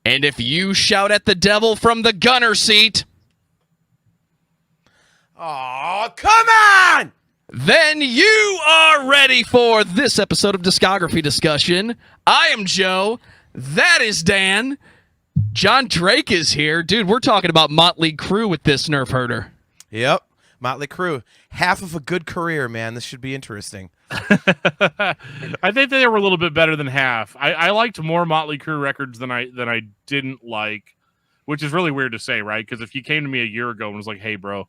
And if you shout at the devil from the gunner seat, oh, come on! Then you are ready for this episode of Discography Discussion. I am Joe. That is Dan. Jon Drake is here. Dude, we're talking about Mötley Crüe with this Nerfherder. Yep. Mötley Crüe. Half of a good career, man. This should be interesting. I think they were a little bit better than half. I liked more Mötley Crüe records than I didn't like, which is really weird to say, right? Because if you came to me a year ago and was like, hey, bro,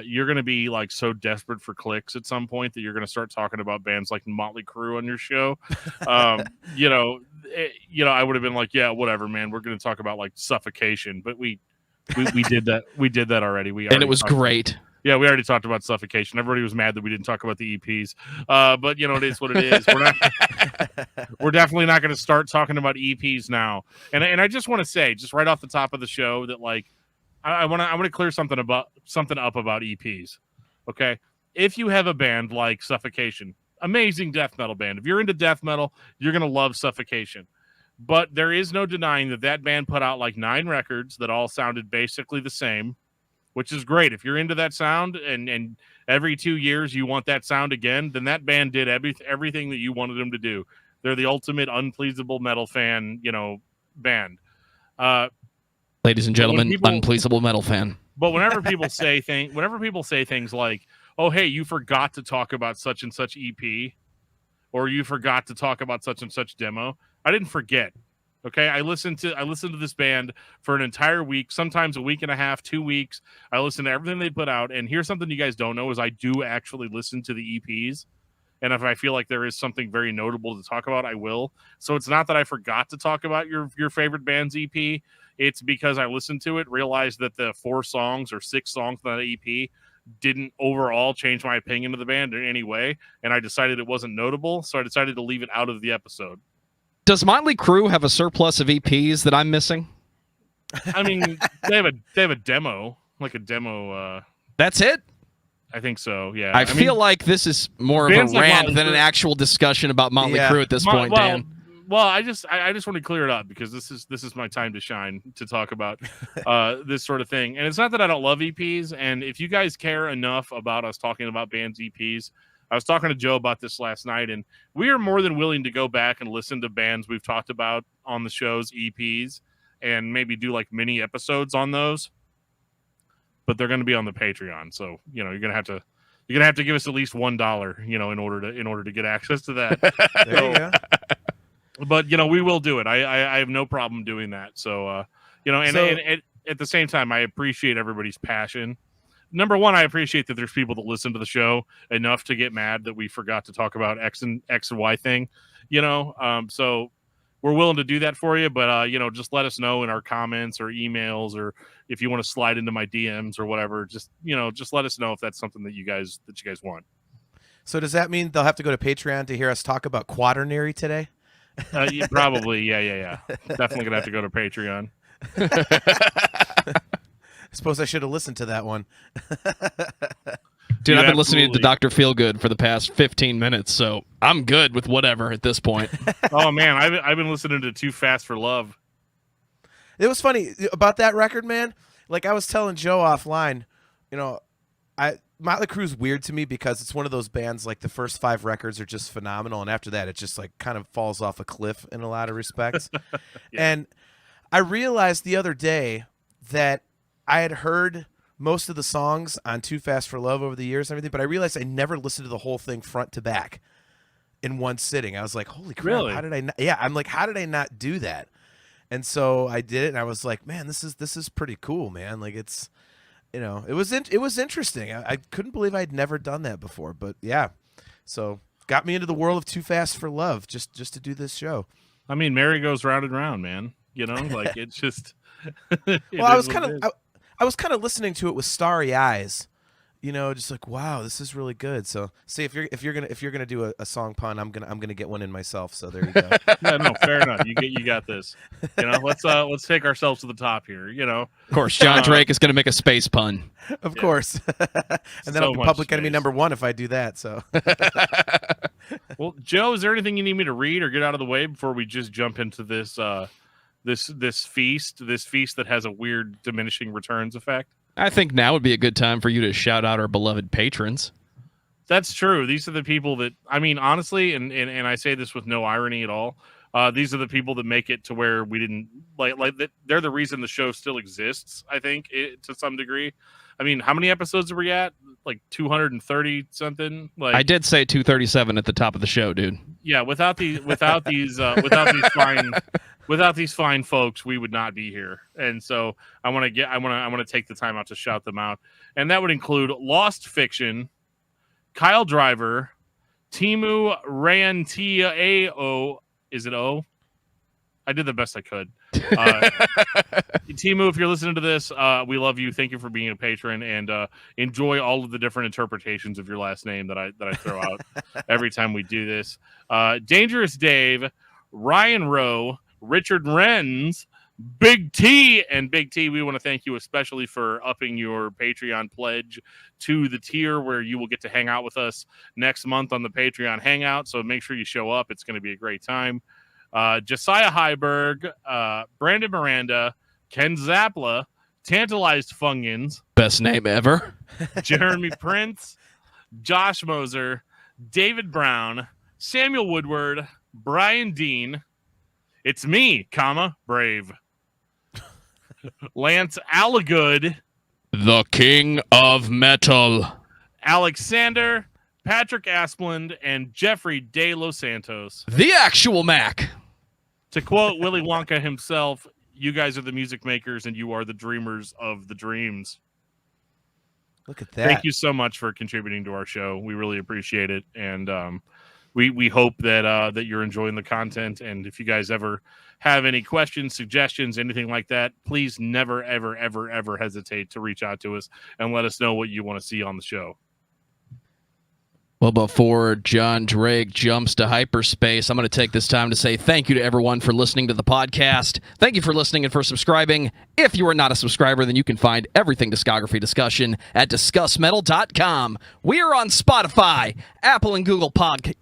you're going to be like so desperate for clicks at some point that you're going to start talking about bands like Mötley Crüe on your show. I would have been like, yeah, whatever, man. We're going to talk about like Suffocation, but we did that. We did that already. And it was great. Yeah, we already talked about Suffocation. Everybody was mad that we didn't talk about the EPs. But it is what it is. We're definitely not going to start talking about EPs now. And I just want to say, just right off the top of the show, that like I want to clear something up about EPs. Okay, if you have a band like Suffocation, amazing death metal band. If you're into death metal, you're gonna love Suffocation. But there is no denying that band put out like 9 records that all sounded basically the same, which is great. If you're into that sound and every 2 years you want that sound again, then that band did everything that you wanted them to do. They're the ultimate unpleasable metal fan, band. Ladies and gentlemen, unpleasable metal fan. But whenever people say things like, "Oh, hey, you forgot to talk about such and such EP," or "You forgot to talk about such and such demo," I didn't forget. Okay, I listened to this band for an entire week, sometimes a week and a half, 2 weeks. I listened to everything they put out, and here's something you guys don't know: is I do actually listen to the EPs, and if I feel like there is something very notable to talk about, I will. So it's not that I forgot to talk about your favorite band's EP. It's because I listened to it, realized that the 4 songs or 6 songs on that EP didn't overall change my opinion of the band in any way, and I decided it wasn't notable, so I decided to leave it out of the episode. Does Mötley Crüe have a surplus of EPs that I'm missing? I mean, they have a demo, like a demo. That's it? I think so, yeah. I feel like this is more of a rant than an actual discussion about Mötley Crüe at this point, Dan. Well, I just want to clear it up because this is my time to shine to talk about this sort of thing. And it's not that I don't love EPs. And if you guys care enough about us talking about bands EPs, I was talking to Joe about this last night, and we are more than willing to go back and listen to bands we've talked about on the show's EPs and maybe do like mini episodes on those. But they're going to be on the Patreon, so you're gonna have to give us at least $1, in order to get access to that. There you go. But we will do it. I have no problem doing that. So and at the same time, I appreciate everybody's passion. Number one, I appreciate that there's people that listen to the show enough to get mad that we forgot to talk about X and Y thing. So we're willing to do that for you. But just let us know in our comments or emails, or if you want to slide into my DMs or whatever. Just let us know if that's something that you guys want. So does that mean they'll have to go to Patreon to hear us talk about Quaternary today? Probably, yeah. Definitely gonna have to go to Patreon. I suppose I should have listened to that one. Dude, I've been listening to Dr. Feelgood for the past 15 minutes, so I'm good with whatever at this point. Oh man, I've been listening to Too Fast for Love. It was funny about that record, man. Like I was telling Joe offline, Mötley Crüe's weird to me because it's one of those bands, like the first 5 records are just phenomenal, and after that it just like kind of falls off a cliff in a lot of respects. Yeah. And I realized the other day that I had heard most of the songs on Too Fast for Love over the years and everything, but I realized I never listened to the whole thing front to back in one sitting. I was like, holy crap, really? How did I not? Yeah, I'm like, how did I not do that? And so I did it, and I was like, man, this is pretty cool, man. Like it's it was interesting. I couldn't believe I'd never done that before, but yeah. So got me into the world of Too Fast for Love just to do this show. I mean, merry goes round and round, man. Like it's just. Well, I was kind of listening to it with starry eyes, just like, wow, this is really good. So see, if you're gonna do a song pun, I'm gonna get one in myself. So there you go. Yeah, no, fair enough. You got this. Let's take ourselves to the top here. Of course, Jon Drake is gonna make a space pun. Of course, and then I'll be public enemy number 1 if I do that. So. Well, Joe, is there anything you need me to read or get out of the way before we just jump into this this feast that has a weird diminishing returns effect. I think now would be a good time for you to shout out our beloved patrons. That's true. These are the people that, I mean, honestly, and I say this with no irony at all. These are the people that make it to where we didn't like that. They're the reason the show still exists. I think to some degree. I mean, how many episodes are we at? Like 230 something. Like I did say 237 at the top of the show, dude. Yeah, without these fine folks, we would not be here. And so I want to take the time out to shout them out, and that would include Lost Fiction, Kyle Driver, Timu Rantiao. Is it O? I did the best I could. Timu, if you're listening to this, we love you. Thank you for being a patron, and enjoy all of the different interpretations of your last name that I throw out every time we do this. Dangerous Dave, Ryan Rowe, Richard Renz, Big T, and Big T, we want to thank you especially for upping your Patreon pledge to the tier where you will get to hang out with us next month on the Patreon Hangout. So make sure you show up. It's going to be a great time. Josiah Heiberg, Brandon Miranda, Ken Zapla, Tantalized Fungans, best name ever, Jeremy Prince, Josh Moser, David Brown, Samuel Woodward, Brian Dean, it's me, Brave, Lance Allagood, the king of metal, Alexander, Patrick Asplund, and Jeffrey De Los Santos. the actual Mac. To quote Willy Wonka himself, you guys are the music makers and you are the dreamers of the dreams. Look at that. Thank you so much for contributing to our show. We really appreciate it. And we hope that you're enjoying the content. And if you guys ever have any questions, suggestions, anything like that, please never, ever, ever, ever hesitate to reach out to us and let us know what you want to see on the show. Well, before Jon Drake jumps to hyperspace, I'm going to take this time to say thank you to everyone for listening to the podcast. Thank you for listening and for subscribing. If you are not a subscriber, then you can find everything Discography Discussion at discussmetal.com. We are on Spotify, Apple and Google Podcasts,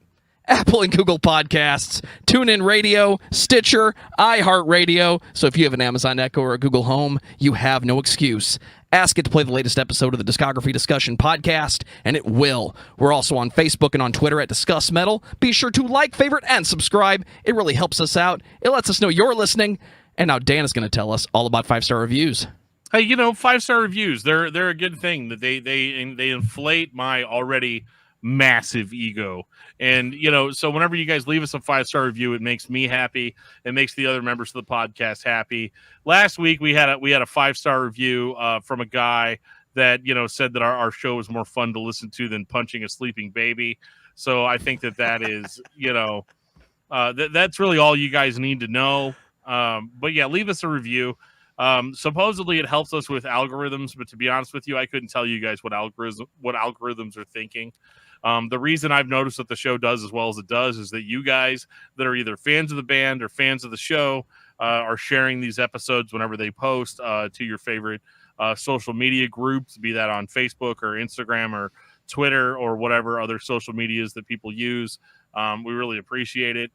TuneIn Radio, Stitcher, iHeartRadio. So if you have an Amazon Echo or a Google Home, you have no excuse. Ask it to play the latest episode of the Discography Discussion podcast, and it will. We're also on Facebook and on Twitter at Discuss Metal. Be sure to like, favorite, and subscribe. It really helps us out. It lets us know you're listening. And now Dan is going to tell us all about 5-star reviews. Hey, 5-star reviews, they're a good thing. That they inflate my already massive ego. And so whenever you guys leave us a 5-star review, it makes me happy. It makes the other members of the podcast happy. Last week we had a 5-star review from a guy that said that our show is more fun to listen to than punching a sleeping baby. So I think that is that's really all you guys need to know. But yeah, leave us a review. Supposedly it helps us with algorithms, but to be honest with you, I couldn't tell you guys what algorithms are thinking. The reason I've noticed that the show does as well as it does is that you guys that are either fans of the band or fans of the show are sharing these episodes whenever they post to your favorite social media groups, be that on Facebook or Instagram or Twitter or whatever other social medias that people use. We really appreciate it.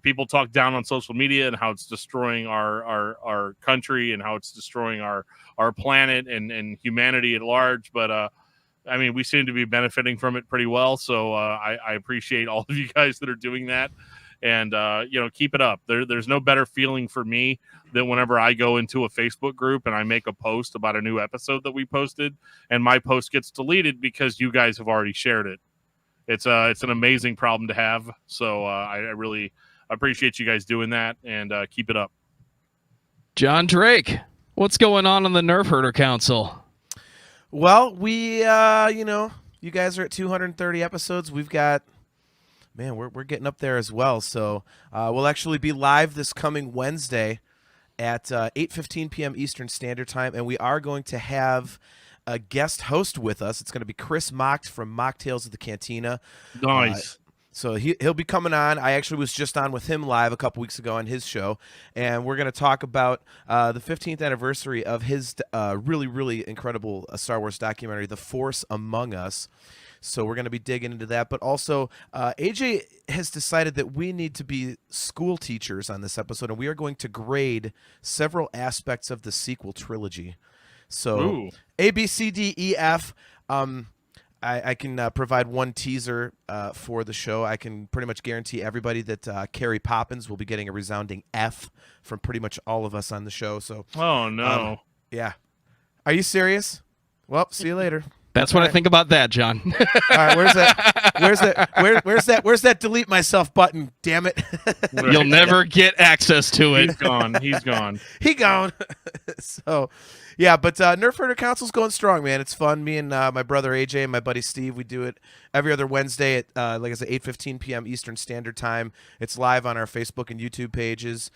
People talk down on social media and how it's destroying our country and how it's destroying our planet and humanity at large. But I mean, we seem to be benefiting from it pretty well. So I appreciate all of you guys that are doing that. And, keep it up. There's no better feeling for me than whenever I go into a Facebook group and I make a post about a new episode that we posted and my post gets deleted because you guys have already shared it. It's an amazing problem to have. So I really appreciate you guys doing that and keep it up. Jon Drake, what's going on the Nerfherder Council? Well, we, you guys are at 230 episodes. We've got, man, we're getting up there as well. So we'll actually be live this coming Wednesday at 8:15 p.m. Eastern Standard Time, and we are going to have a guest host with us. It's going to be Chris Mocked from Mocktails of the Cantina. Nice. So he'll be coming on. I actually was just on with him live a couple weeks ago on his show, and we're going to talk about the 15th anniversary of his really, really incredible Star Wars documentary, The Force Among Us. So we're going to be digging into that. But also, AJ has decided that we need to be school teachers on this episode, and we are going to grade several aspects of the sequel trilogy. So Ooh. A, B, C, D, E, F. I can provide one teaser for the show. I can pretty much guarantee everybody that Carrie Poppins will be getting a resounding F from pretty much all of us on the show. So, Oh no. yeah. Are you serious? Well, see you later. That's what I think about that, John. All right, where's that? Where's that delete myself button? Damn it! You'll never get access to it. He's gone. He's gone. He gone. So, yeah, but Nerfherder Council's going strong, man. It's fun. Me and my brother AJ and my buddy Steve, we do it every other Wednesday at like I said, 8:15 p.m. Eastern Standard Time. It's live on our Facebook and YouTube pages.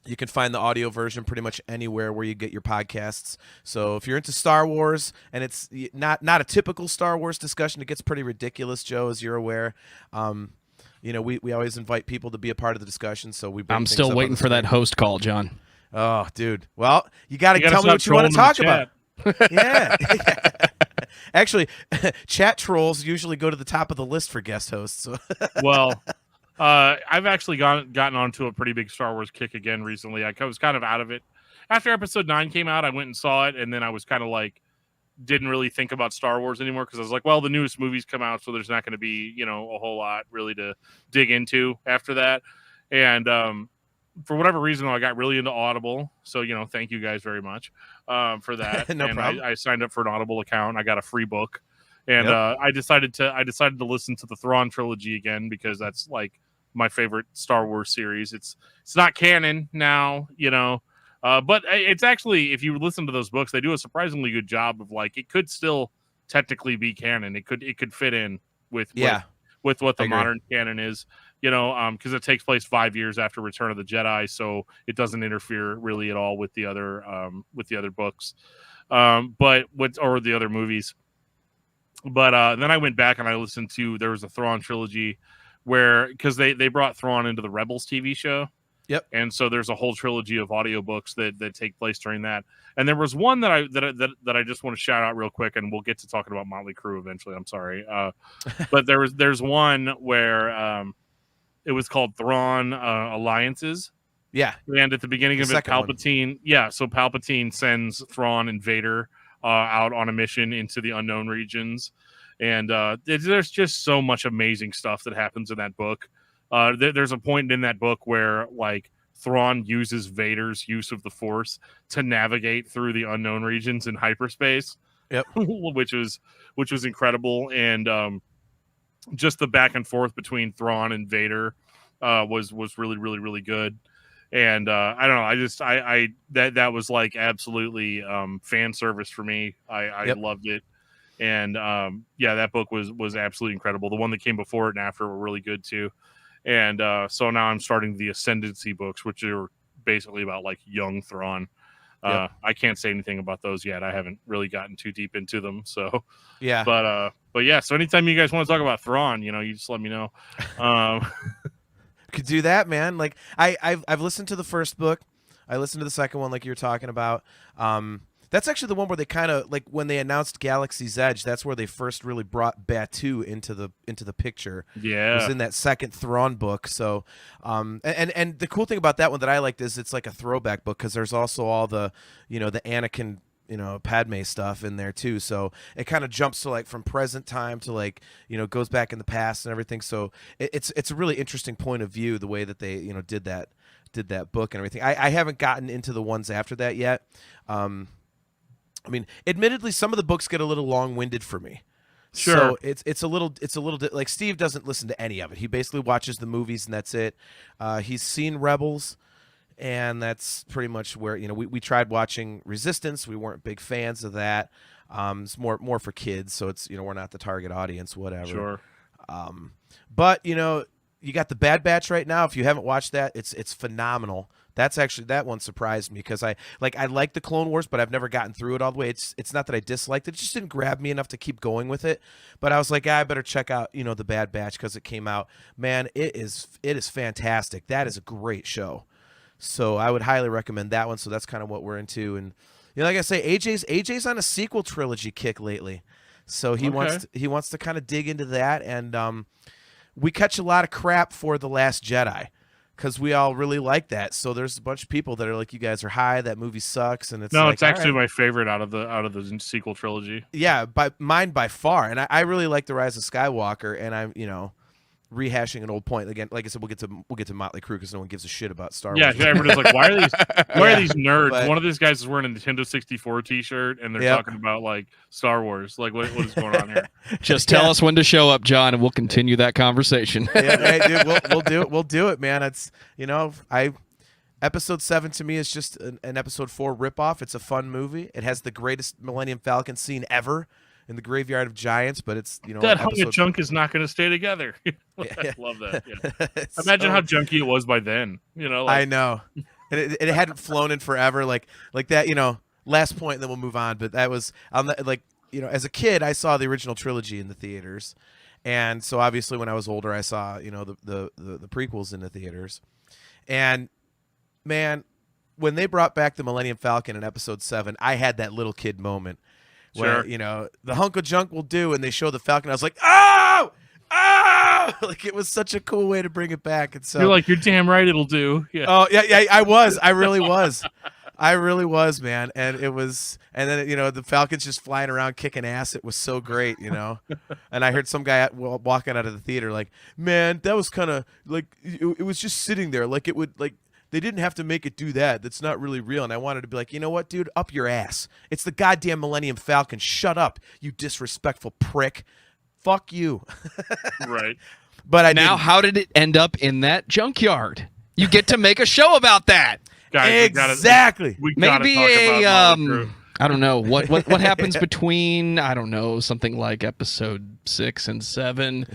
You can find the audio version pretty much anywhere where you get your podcasts. So if you're into Star Wars, and it's not a typical Star Wars discussion, it gets pretty ridiculous, Joe, as you're aware. We always invite people to be a part of the discussion. So we. I'm still waiting for that host call, John. Oh, dude. Well, you got to tell me what you want to talk about. Yeah. Actually, chat trolls usually go to the top of the list for guest hosts. So. Well. I've actually gotten onto a pretty big Star Wars kick again recently. I was kind of out of it. After Episode 9 came out, I went and saw it, and then I was kind of like, didn't really think about Star Wars anymore because I was like, well, the newest movies come out, so there's not going to be, a whole lot really to dig into after that. And for whatever reason, I got really into Audible. So, thank you guys very much for that. No problem. I signed up for an Audible account. I got a free book. And Yep. I decided to listen to the Thrawn trilogy again because that's like my favorite Star Wars series. It's not canon now, but it's actually, if you listen to those books, they do a surprisingly good job of like, it could still technically be canon. It could fit in with what the modern canon is, because it takes place 5 years after Return of the Jedi, so it doesn't interfere really at all with the other books, or the other movies. But then I went back and I listened to, there was a Thrawn trilogy because they brought Thrawn into the Rebels TV show. Yep. And so there's a whole trilogy of audiobooks that take place during that. And there was one that I just want to shout out real quick, and we'll get to talking about Mötley Crüe eventually. I'm sorry. But there's one where it was called Thrawn Alliances. Yeah. And at the beginning of it, Palpatine, so Palpatine sends Thrawn and Vader out on a mission into the unknown regions. And there's just so much amazing stuff that happens in that book. There's a point in that book where like Thrawn uses Vader's use of the Force to navigate through the unknown regions in hyperspace. Yep. which was incredible. And just the back and forth between Thrawn and Vader was really, really, really good. And I don't know. That was like absolutely fan service for me. I loved it. And that book was absolutely incredible. The one that came before it and after were really good too. And so now I'm starting the Ascendancy books, which are basically about like young Thrawn. I can't say anything about those yet. I haven't really gotten too deep into them. So yeah. But yeah. So anytime you guys want to talk about Thrawn, you just let me know. Could do that, man. Like I've listened to the first book. I listened to the second one, like you were talking about. That's actually the one where they kind of like when they announced Galaxy's Edge. That's where they first really brought Batu into the picture. Yeah, it was in that second Thrawn book. So, and the cool thing about that one that I liked is it's like a throwback book because there's also all the the Anakin Padme stuff in there too. So it kind of jumps to like from present time to like goes back in the past and everything. So it's a really interesting point of view the way that they did that book and everything. I haven't gotten into the ones after that yet. I mean, admittedly, some of the books get a little long-winded for me. Sure. So it's a little like Steve doesn't listen to any of it. He basically watches the movies and that's it. He's seen Rebels, and that's pretty much where we tried watching Resistance. We weren't big fans of that. It's more for kids, so it's we're not the target audience, whatever. Sure. But you got the Bad Batch right now. If you haven't watched that, it's phenomenal. That one surprised me because I like the Clone Wars, but I've never gotten through it all the way. It's not that I disliked it; it just didn't grab me enough to keep going with it. But I was like, I better check out the Bad Batch because it came out. Man, it is fantastic. That is a great show. So I would highly recommend that one. So that's kind of what we're into. And like I say, AJ's on a sequel trilogy kick lately. So he wants to kind of dig into that, and we catch a lot of crap for The Last Jedi because we all really like that. So there's a bunch of people that are like, "You guys are high. That movie sucks." And it's actually my favorite out of the sequel trilogy. Yeah, mine by far. And I really like The Rise of Skywalker, and I'm rehashing an old point again. Like I said, we'll get to Mötley Crüe because no one gives a shit about Star Wars. Yeah, everybody's like, why are these nerds? But one of these guys is wearing a Nintendo 64 T-shirt, and they're talking about like Star Wars. Like, what is going on here? Just tell us when to show up, John, and we'll continue that conversation. Hey, dude, we'll do it. We'll do it, man. It's Episode 7 to me is just an Episode 4 ripoff. It's a fun movie. It has the greatest Millennium Falcon scene ever in the Graveyard of Giants, but it's that hunk of junk is not going to stay together. I love that. Yeah. Imagine how junky it was by then. I know, and it hadn't flown in forever, like that. Last point, and then we'll move on. But that was as a kid, I saw the original trilogy in the theaters, and so obviously when I was older, I saw the prequels in the theaters, and man, when they brought back the Millennium Falcon in Episode 7, I had that little kid moment. Where, the hunk of junk will do, and they show the Falcon. I was like, oh! Like, it was such a cool way to bring it back. And so you're like, you're damn right it'll do. Yeah. Oh, yeah, I was. I really was. I really was, man. And it was, and then, the Falcon's just flying around kicking ass. It was so great, And I heard some guy walking out of the theater like, man, that was kind of, like, it was just sitting there. Like, it would, like, they didn't have to make it do that. That's not really real. And I wanted to be like, you know what, dude? Up your ass. It's the goddamn Millennium Falcon. Shut up, you disrespectful prick. Fuck you. Right. But how did it end up in that junkyard? You get to make a show about that. Guys, exactly. Maybe I don't know what happens between something like Episode 6 and 7.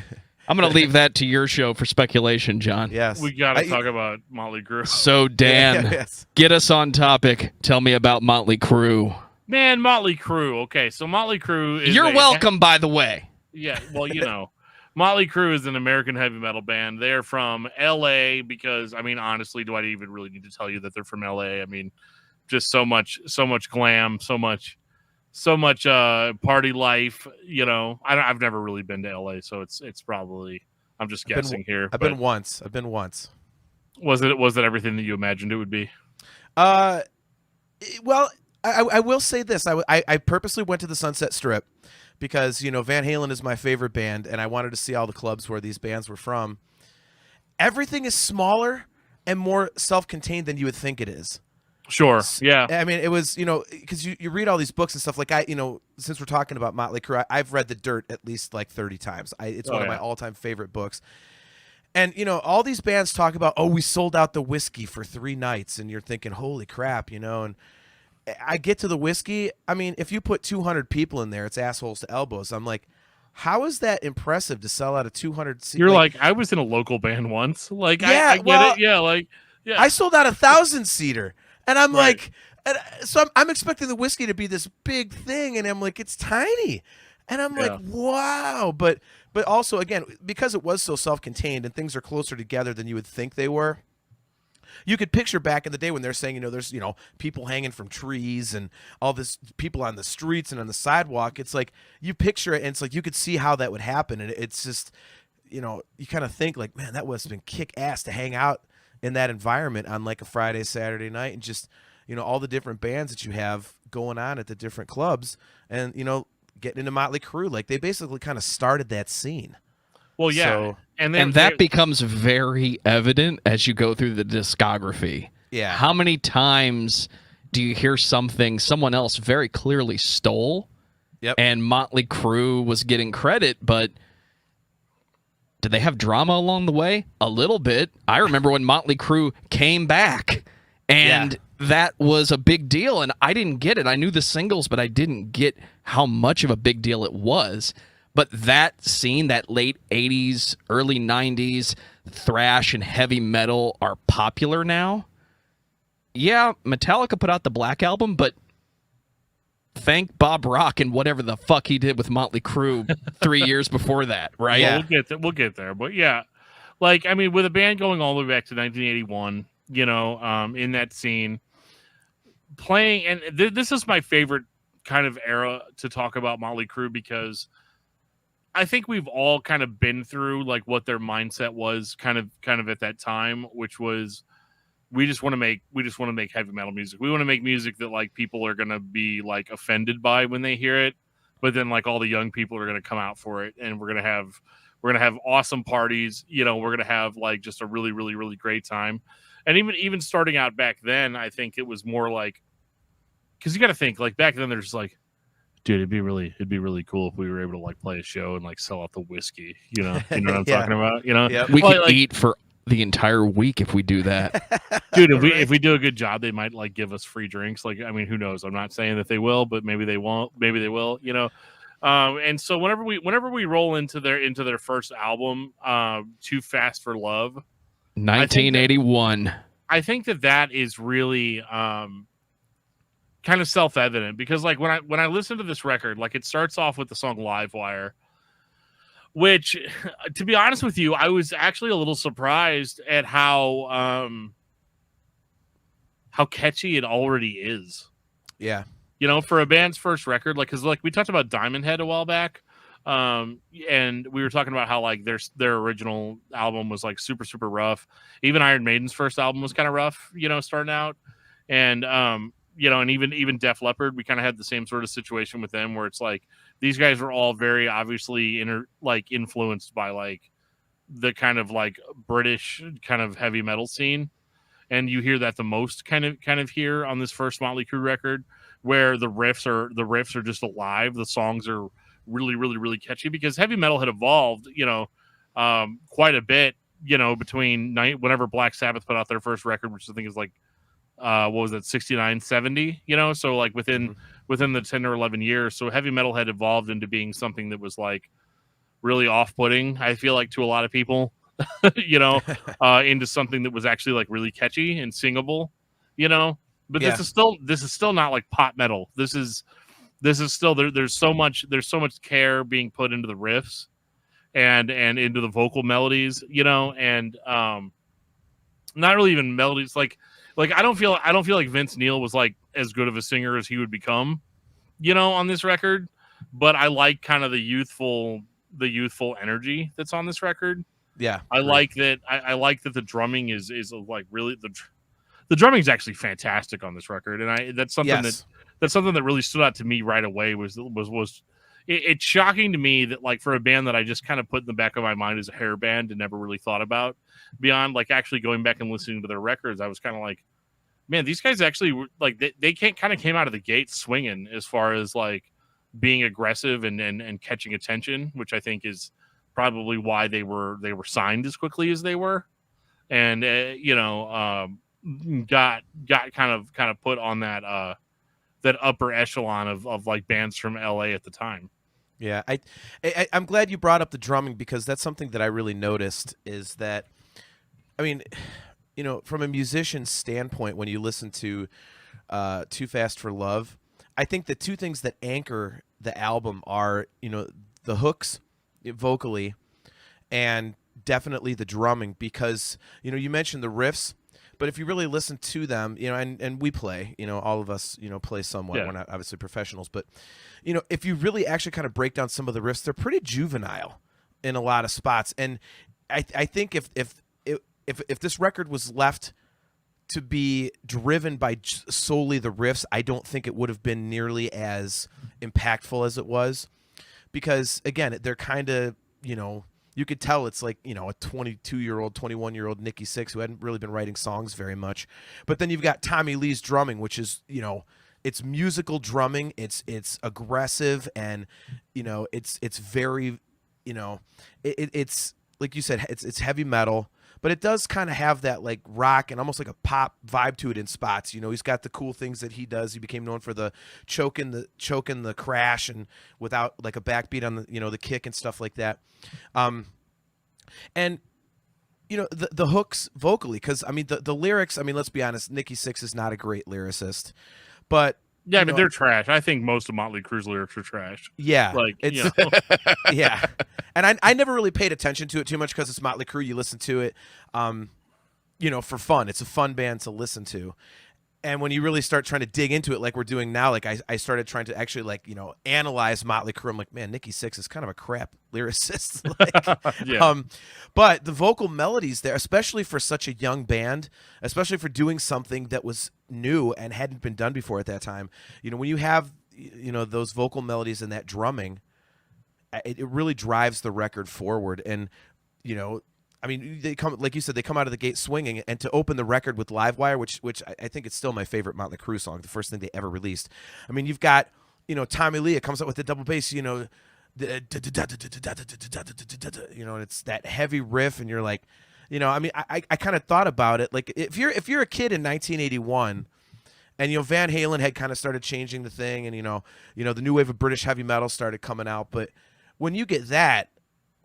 I'm going to leave that to your show for speculation, John. Yes. We got to talk about Mötley Crüe. So, Dan, get us on topic. Tell me about Mötley Crüe. Man, Mötley Crüe. Okay, so Mötley Crüe is You're welcome, by the way. Yeah, well, Mötley Crüe is an American heavy metal band. They're from L.A. because, honestly, do I even really need to tell you that they're from L.A.? Just so much glam, so much party life. I've never really been to LA, so it's probably, I'm just guessing here. I've been once. Was it everything that you imagined it would be? Well, I will say this. I purposely went to the Sunset Strip because Van Halen is my favorite band, and I wanted to see all the clubs where these bands were from. Everything is smaller and more self-contained than you would think it is. Sure. Yeah. It was, because you read all these books and stuff. Like since we're talking about Mötley Crüe, I've read The Dirt at least like 30 times. It's one of my all-time favorite books. And all these bands talk about, we sold out the whiskey for 3 nights, and you're thinking, holy crap, And I get to the whiskey. If you put 200 people in there, it's assholes to elbows. I'm like, how is that impressive to sell out a 200 seat? You're like, I was in a local band once. Like, yeah, I get it. Yeah, like, yeah. I sold out 1,000-seater. And I'm like, so I'm expecting the whiskey to be this big thing, and I'm like, it's tiny, and I'm like, wow. But also, again, because it was so self-contained and things are closer together than you would think they were. You could picture back in the day when they're saying, there's people hanging from trees and all this people on the streets and on the sidewalk. It's like you picture it, and it's like you could see how that would happen, and it's just, you kind of think like, man, that must have been kick ass to hang out in that environment on like a Friday, Saturday night, and just, all the different bands that you have going on at the different clubs, and, getting into Mötley Crüe, like they basically kind of started that scene. Well, yeah. So, and that becomes very evident as you go through the discography. Yeah. How many times do you hear something someone else very clearly stole? Yep. And Mötley Crüe was getting credit, but did they have drama along the way? A little bit. I remember when Mötley Crüe came back, and that was a big deal, and I didn't get it. I knew the singles, but I didn't get how much of a big deal it was. But that scene, that late 80s, early 90s, thrash and heavy metal are popular now. Yeah, Metallica put out the Black Album, but thank Bob Rock and whatever the fuck he did with Mötley Crüe 3 years before that, right? Yeah, we'll get there. But yeah, like, with a band going all the way back to 1981, in that scene, playing, and this is my favorite kind of era to talk about Mötley Crüe because I think we've all kind of been through like what their mindset was kind of at that time, which was we just want to make heavy metal music. We want to make music that like people are going to be like offended by when they hear it, but then like all the young people are going to come out for it, and we're going to have awesome parties. You know, we're going to have like just a really, really, really great time. And even starting out back then, I think it was more like, because you got to think like back then there's like, dude, it'd be really cool if we were able to like play a show and like sell out the whiskey. You know what I'm talking about. You know, Yep. We Well, could like, eat for the entire week if we do that. dude. If Right. we do a good job, they might like give us free drinks. Like, I mean, who knows? I'm not saying that they will, but maybe they won't. Maybe they will. You know. And so whenever we roll into their first album, Too Fast for Love, 1981. I think that is really kind of self-evident because like when I listen to this record, like it starts off with the song Live Wire, which to be honest with you, I was actually a little surprised at how catchy it already is. Yeah. You know, for a band's first record, like, because like we talked about Diamond Head a while back, and we were talking about how like their original album was like super super rough. Even Iron Maiden's first album was kind of rough, you know, starting out, and you know, and even Def Leppard, we kind of had the same sort of situation with them, where it's like these guys were all very obviously influenced by like the kind of like British kind of heavy metal scene, and you hear that the most kind of here on this first Mötley Crüe record, where the riffs are just alive. The songs are really, really, really catchy because heavy metal had evolved, you know, quite a bit, you know, between whenever Black Sabbath put out their first record, which I think is like, what was it, 69, 70, you know? So like within the 10 or 11 years. So heavy metal had evolved into being something that was like really off-putting, I feel like, to a lot of people, you know, into something that was actually like really catchy and singable, you know? But Yeah. this is still not like pop metal. This is still there's so much care being put into the riffs and into the vocal melodies, you know, and not really even melodies. Like I don't feel like Vince Neil was like as good of a singer as he would become, you know, on this record. But I like kind of the youthful energy that's on this record. Yeah. I like that. I like that the drumming is like really the drumming is actually fantastic on this record, and that's something that really stood out to me right away. It's shocking to me that like for a band that I just kind of put in the back of my mind as a hair band and never really thought about beyond like actually going back and listening to their records, I was kind of like, man, these guys actually like they kind of came out of the gate swinging as far as like being aggressive and catching attention, which I think is probably why they were signed as quickly as they were, and you know. Got kind of put on that upper echelon of like bands from LA at the time. Yeah, I'm glad you brought up the drumming because that's something that I really noticed is that, I mean, you know, from a musician's standpoint, when you listen to Too Fast for Love, I think the two things that anchor the album are, you know, the hooks vocally and definitely the drumming because, you know, you mentioned the riffs. But if you really listen to them, you know, and we play, you know, all of us, you know, play somewhat. Yeah. We're not obviously professionals, but, you know, if you really actually kind of break down some of the riffs, they're pretty juvenile in a lot of spots. And I think if this record was left to be driven by solely the riffs, I don't think it would have been nearly as impactful as it was. Because, again, they're kind of, you know, you could tell it's like, you know, a 22-year-old, 21-year-old Nikki Sixx who hadn't really been writing songs very much. But then you've got Tommy Lee's drumming, which is, you know, it's musical drumming. It's aggressive and, you know, it's very, you know, it's like you said, it's heavy metal. But it does kind of have that like rock and almost like a pop vibe to it in spots. You know, he's got the cool things that he does. He became known for the choking the crash and without like a backbeat on the, you know, the kick and stuff like that. And you know, the hooks vocally, because I mean the lyrics, I mean, let's be honest, Nikki Sixx is not a great lyricist, but yeah, I mean, they're trash. I think most of Mötley Crüe's lyrics are trash. Yeah, like it's, you know. yeah, and I never really paid attention to it too much because it's Mötley Crüe. You listen to it, you know, for fun. It's a fun band to listen to, And when you really start trying to dig into it, like we're doing now, like I started trying to actually like, analyze Mötley Crüe. I'm like, man, Nikki Sixx is kind of a crap lyricist. Yeah. But the vocal melodies there, especially for such a young band, especially for doing something that was new and hadn't been done before at that time, when you have, those vocal melodies and that drumming, it really drives the record forward. And, I mean, they come, like you said, they come out of the gate swinging, and to open the record with Livewire, which I think is still my favorite Mötley Crüe song, the first thing they ever released. I mean, you've got, Tommy Lee, it comes up with the double bass, and it's that heavy riff, and you're like, I mean, I kind of thought about it, like if you're a kid in 1981, and Van Halen had kind of started changing the thing, and the new wave of British heavy metal started coming out, but when you get that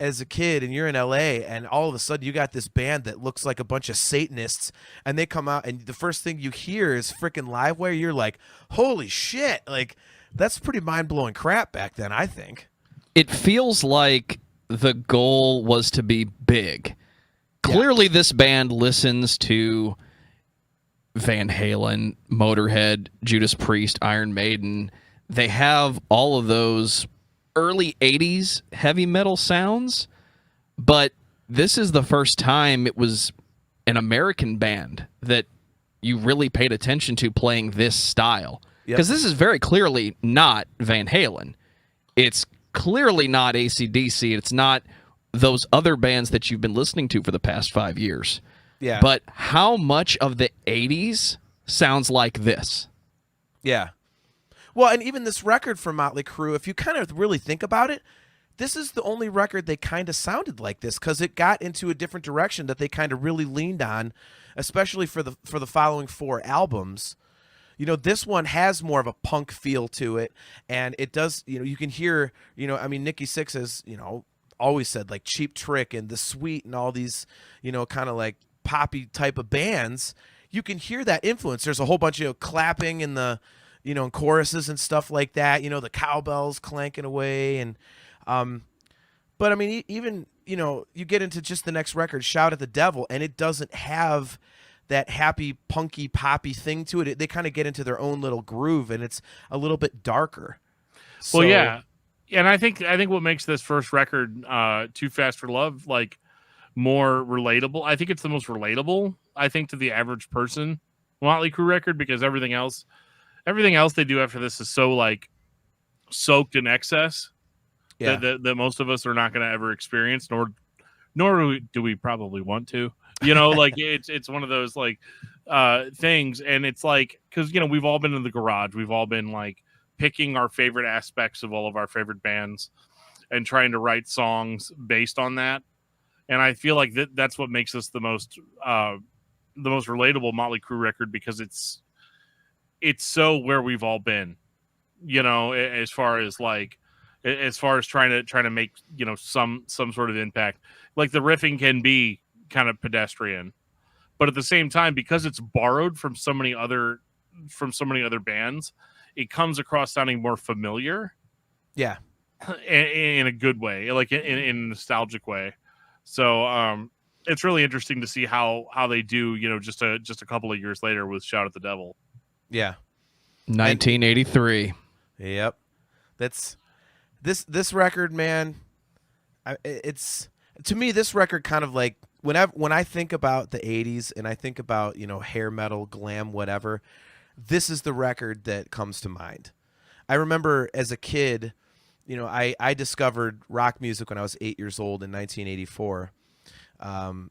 as a kid and you're in LA and all of a sudden you got this band that looks like a bunch of Satanists and they come out and the first thing you hear is freaking Livewire, you're like, holy shit, like that's pretty mind-blowing crap back then, I think. It feels like the goal was to be big. Clearly this band listens to Van Halen, Motörhead, Judas Priest, Iron Maiden. They have all of those early 80s heavy metal sounds, but this is the first time it was an American band that you really paid attention to playing this style. Because this is very clearly not Van Halen. It's clearly not AC/DC. It's not those other bands that you've been listening to for the past 5 years. Yeah. But how much of the 80s sounds like this? Yeah. Well, and even this record from Mötley Crüe, if you kind of really think about it, this is the only record they kind of sounded like this because it got into a different direction that they kind of really leaned on, especially for the following 4 albums. This one has more of a punk feel to it, and it does, you can hear, I mean, Nikki Sixx has, always said like Cheap Trick and The Sweet and all these, kind of like poppy type of bands. You can hear that influence. There's a whole bunch of clapping in the and choruses and stuff like that, the cowbells clanking away. And, but I mean, even, you get into just the next record, Shout at the Devil, and it doesn't have that happy, punky, poppy thing to it. They kind of get into their own little groove, and it's a little bit darker. Well, yeah. And I think what makes this first record, Too Fast for Love, like more relatable. I think it's the most relatable, I think, to the average person Mötley Crüe record, because everything else they do after this is so like soaked in excess that most of us are not going to ever experience, nor do we probably want to. Like it's one of those like things, and it's like because we've all been in the garage, we've all been like picking our favorite aspects of all of our favorite bands and trying to write songs based on that. And I feel like that's what makes us the most relatable Mötley Crüe record, because it's so where we've all been, as far as trying to make, some sort of impact. Like the riffing can be kind of pedestrian, but at the same time, because it's borrowed from so many other bands, it comes across sounding more familiar. Yeah. In a good way, like in a nostalgic way. So, it's really interesting to see how they do, just a couple of years later with Shout at the Devil. Yeah. 1983. Yep. That's this record, man. It's to me, this record kind of like when I think about the 80s and I think about, hair metal, glam, whatever, this is the record that comes to mind. I remember as a kid, I discovered rock music when I was 8 years old in 1984. And,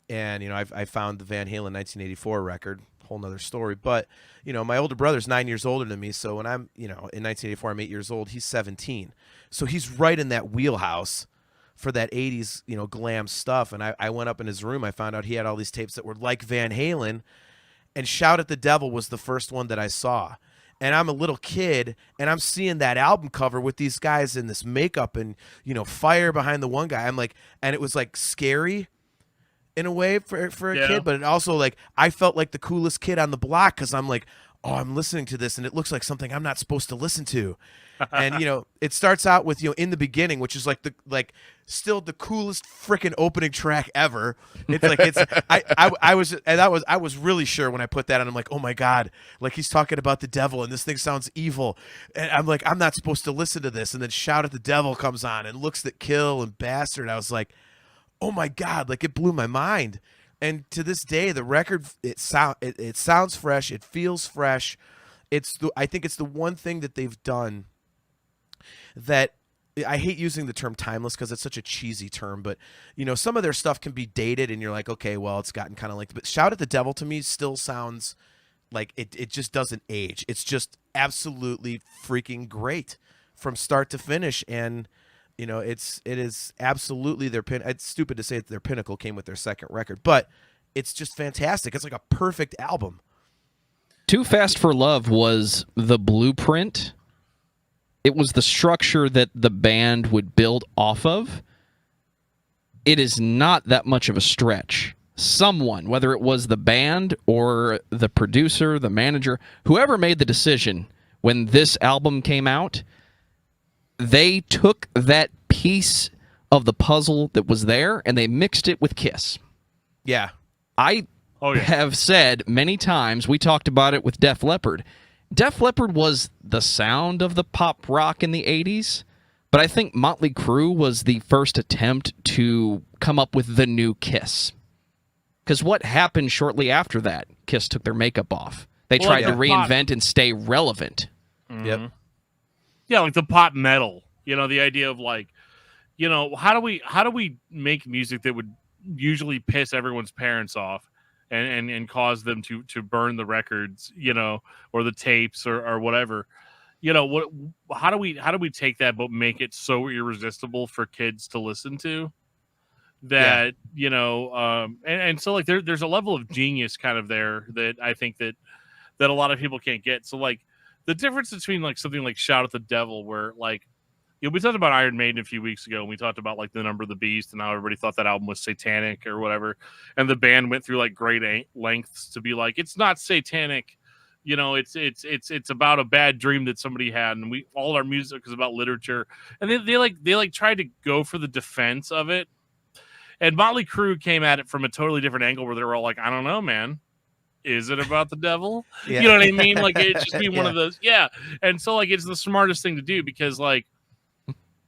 I found the Van Halen 1984 record, whole nother story. But, my older brother's 9 years older than me. So when I'm, in 1984, I'm 8 years old. He's 17. So he's right in that wheelhouse for that 80s, glam stuff. And I went up in his room. I found out he had all these tapes that were like Van Halen. And Shout at the Devil was the first one that I saw. And I'm a little kid, and I'm seeing that album cover with these guys in this makeup and, fire behind the one guy. I'm like, and it was like scary in a way for a kid, but it also like I felt like the coolest kid on the block because I'm like, oh, I'm listening to this and it looks like something I'm not supposed to listen to. And it starts out with In the Beginning, which is still the coolest freaking opening track ever. It's like I was really sure when I put that on. I'm like, oh my god, like he's talking about the devil and this thing sounds evil, and I'm like, I'm not supposed to listen to this. And then Shout at the Devil comes on and Looks That Kill and Bastard. I was like, oh my god, like it blew my mind. And to this day, the record it sounds fresh, it feels fresh. I think it's the one thing that they've done that I hate using the term timeless because it's such a cheesy term, but some of their stuff can be dated and you're like, okay, well, it's gotten kind of like, but Shout at the Devil to me still sounds like it just doesn't age. It's just absolutely freaking great from start to finish. And it is absolutely their it's stupid to say that their pinnacle came with their second record, but it's just fantastic. It's like a perfect album. Too Fast for Love was the blueprint. It was the structure that the band would build off of. It is not that much of a stretch. Someone, whether it was the band or the producer, the manager, whoever made the decision when this album came out, they took that piece of the puzzle that was there and they mixed it with Kiss. Yeah. I have said many times, we talked about it with Def Leppard. Def Leppard was the sound of the pop rock in the 80s, but I think Mötley Crüe was the first attempt to come up with the new Kiss. Because what happened shortly after that? Kiss took their makeup off. They tried to reinvent and stay relevant. Mm-hmm. Yep. Yeah, like the pop metal. The idea of how do we make music that would usually piss everyone's parents off and cause them to burn the records, or the tapes or whatever. How do we take that but make it so irresistible for kids to listen to that, and so like there's a level of genius kind of there that I think that a lot of people can't get. So like the difference between like something like Shout at the Devil, where like, we talked about Iron Maiden a few weeks ago, and we talked about like the Number of the Beast and how everybody thought that album was satanic or whatever. And the band went through like great lengths to be like, it's not satanic, it's about a bad dream that somebody had, and all our music is about literature. And they tried to go for the defense of it. And Mötley Crüe came at it from a totally different angle, where they were all like, I don't know, man. Is it about the devil? Yeah. You know what I mean? Like it just be one of those. Yeah. And so like it's the smartest thing to do because I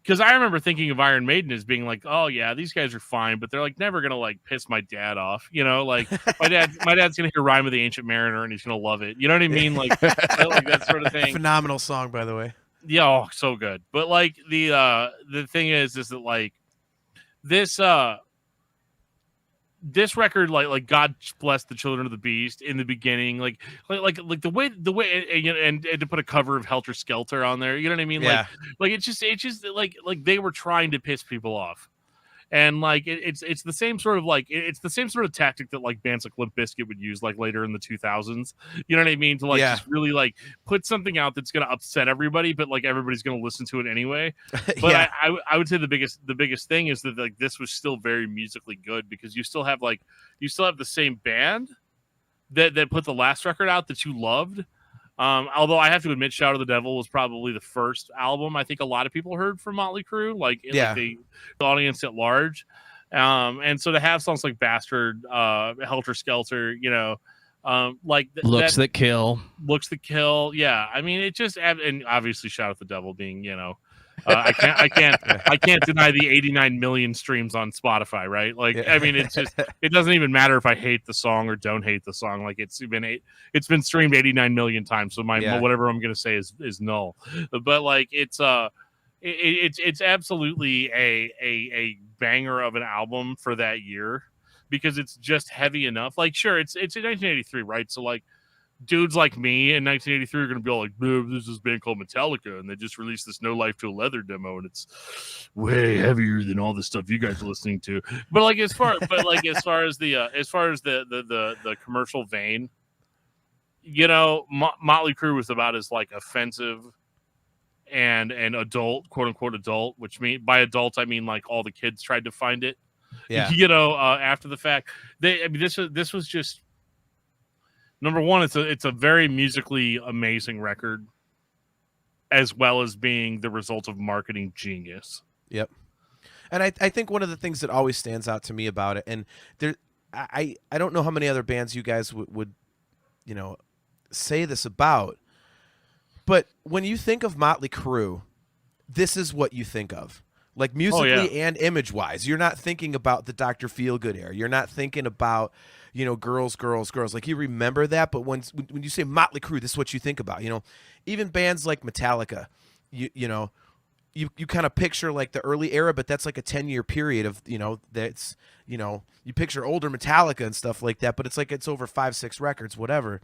remember thinking of Iron Maiden as being like, oh yeah, these guys are fine, but they're like never gonna like piss my dad off, like my dad's gonna hear Rhyme of the Ancient Mariner and he's gonna love it. You know what I mean? Like that sort of thing. Phenomenal song, by the way. Yeah, oh, so good. But like the thing is that like this record, like God bless the children of the beast in the beginning, like the way and to put a cover of Helter Skelter on there, you know what I mean? Yeah. Like it's just like they were trying to piss people off. And like it's the same sort of like it's the same sort of tactic that like bands like Limp Bizkit would use like later in the 2000s. You know what I mean? To like just really like put something out that's gonna upset everybody, but like everybody's gonna listen to it anyway. But I would say the biggest thing is that like this was still very musically good because you still have the same band that put the last record out that you loved. Although I have to admit, Shout at the Devil was probably the first album I think a lot of people heard from Mötley Crüe, like the audience at large. And so to have songs like Bastard, Helter Skelter, like Looks That Kill. Looks That Kill. Yeah. I mean, it just, and obviously Shout at the Devil being, I can't deny the 89 million streams on Spotify, right? Like, I mean, it's just, it doesn't even matter if I hate the song or don't hate the song. Like it's been streamed 89 million times. So whatever I'm going to say is null, but like, it's absolutely a banger of an album for that year because it's just heavy enough. Like, sure, it's in 1983, right? So like, dudes like me in 1983 are going to be all like, there's this band called Metallica and they just released this No Life to a Leather demo and it's way heavier than all the stuff you guys are listening to. But like as far as the commercial vein, Mötley Crüe was about as like offensive and adult, quote unquote adult, which by adult I mean like all the kids tried to find it. After the fact. This was just Number one, it's a very musically amazing record, as well as being the result of marketing genius. Yep. And I think one of the things that always stands out to me about it, and there, I don't know how many other bands you guys would say this about, but when you think of Mötley Crüe, this is what you think of. Like musically and image-wise, you're not thinking about the Dr. Feelgood era. You're not thinking about, girls. Like you remember that, but when you say Mötley Crüe, this is what you think about. Even bands like Metallica, you kind of picture like the early era, but that's like a 10-year period of that's you picture older Metallica and stuff like that, but it's like it's over 5-6 records, whatever.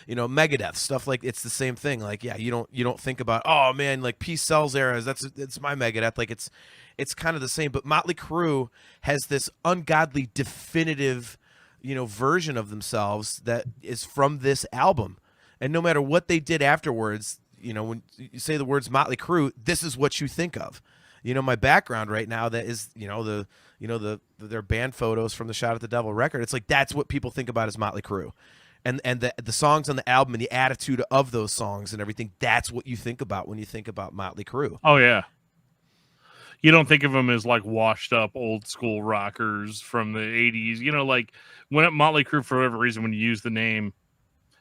Megadeth stuff, like it's the same thing. Like, yeah, you don't think about, oh man, like Peace Sells eras, it's my Megadeth. Like it's kind of the same. But Mötley Crüe has this ungodly definitive, version of themselves that is from this album. And no matter what they did afterwards, when you say the words Mötley Crüe, this is what you think of. My background right now, that is, their band photos from the Shout at the Devil record. It's like that's what people think about as Mötley Crüe. And the songs on the album and the attitude of those songs and everything, that's what you think about when you think about Mötley Crüe. Oh, yeah. You don't think of them as like washed up old school rockers from the 80s. Like when Mötley Crüe, for whatever reason, when you use the name,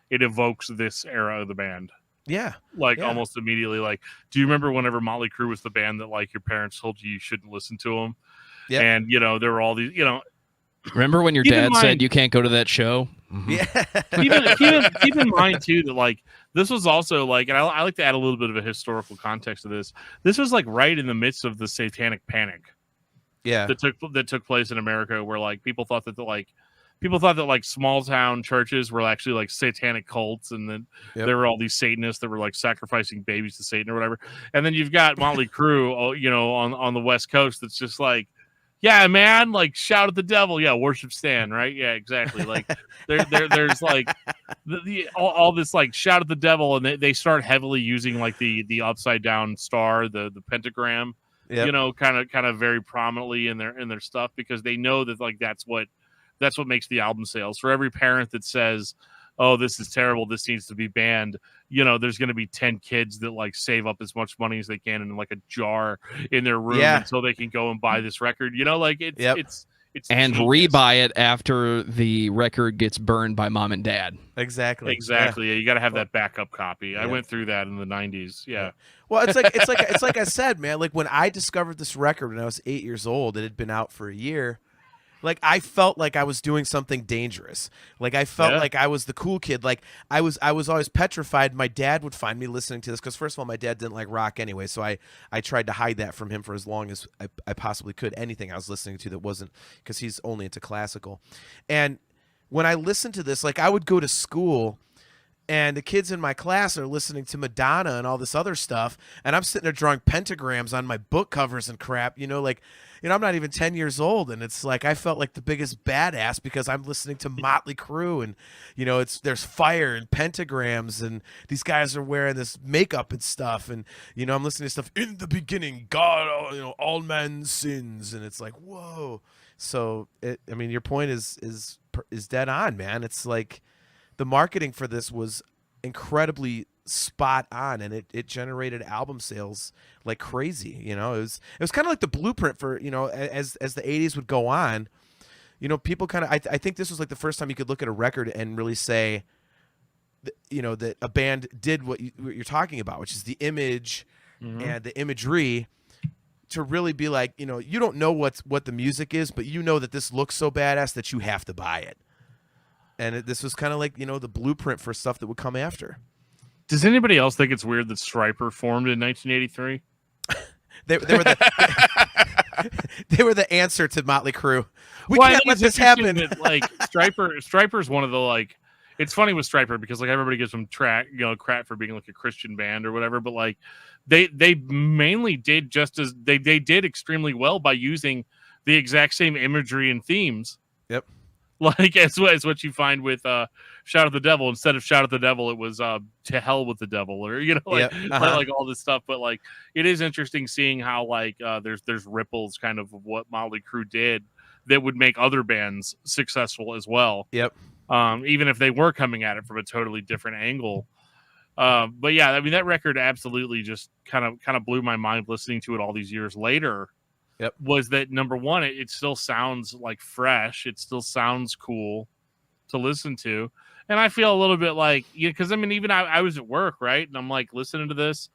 it evokes this era of the band. Yeah. Like almost immediately. Like, do you remember whenever Mötley Crüe was the band that like your parents told you shouldn't listen to them? Yeah. And, there were all these, Remember when your dad said you can't go to that show? Mm-hmm. Yeah. keep in mind too that like this was also like, and I like to add a little bit of a historical context to this. This was like right in the midst of the Satanic Panic. Yeah. That took place in America, where like people thought that like small town churches were actually like satanic cults, and then there were all these Satanists that were like sacrificing babies to Satan or whatever. And then you've got Mötley Crüe, on the West Coast, that's just like, yeah, man, like shout at the devil, yeah, worship stand, right? Yeah, exactly. Like there's like all this like shout at the devil, and they start heavily using like the upside down star, the pentagram, kind of very prominently in their stuff, because they know that like that's what makes the album sales. For every parent that says, oh, this is terrible, this needs to be banned, there's going to be 10 kids that like save up as much money as they can in like a jar in their room until they can go and buy this record. It's and genius. Rebuy it after the record gets burned by mom and dad. Exactly. Yeah, you got to have that backup copy. I went through that in the 90s. Yeah. Well, it's like I said, man, like when I discovered this record when I was 8 years old, it had been out for a year. Like I felt like I was doing something dangerous. Like I felt like I was the cool kid. Like I was always petrified my dad would find me listening to this, because first of all, my dad didn't like rock anyway, so I tried to hide that from him for as long as I possibly could. Anything I was listening to that wasn't, because he's only into classical. And when I listened to this, like I would go to school and the kids in my class are listening to Madonna and all this other stuff, and I'm sitting there drawing pentagrams on my book covers and crap, I'm not even 10 years old, and it's like I felt like the biggest badass because I'm listening to Mötley Crüe, and there's fire and pentagrams, and these guys are wearing this makeup and stuff, and I'm listening to stuff, in the beginning God, all men's sins, and it's like, whoa. So your point is dead on, man. It's like the marketing for this was incredibly spot on, and it generated album sales like crazy. It was kind of like the blueprint for, as the 80s would go on, people kind of, I think this was like the first time you could look at a record and really say that a band did what you're talking about, which is the image and the imagery, to really be like, you don't know what the music is, but that this looks so badass that you have to buy it. And this was kind of like, the blueprint for stuff that would come after. Does anybody else think it's weird that Stryper formed in 1983? They were the answer to Mötley Crüe. We can't let this happen. That, like Stryper's one of the like. It's funny with Stryper because like everybody gives them crap for being like a Christian band or whatever, but like they mainly did just as they did extremely well by using the exact same imagery and themes. Yep. Like as what you find with Shout at the Devil. Instead of Shout at the Devil, it was To Hell with the Devil, or like all this stuff. But like it is interesting seeing how like there's ripples kind of what Mötley Crüe did that would make other bands successful as well. Yep. even if they were coming at it from a totally different angle. But yeah, I mean, that record absolutely just kind of blew my mind listening to it all these years later. Yep. Was that number one? It still sounds like fresh. It still sounds cool to listen to. And I feel a little bit like, because I mean, even I was at work, right? And I'm like listening to this,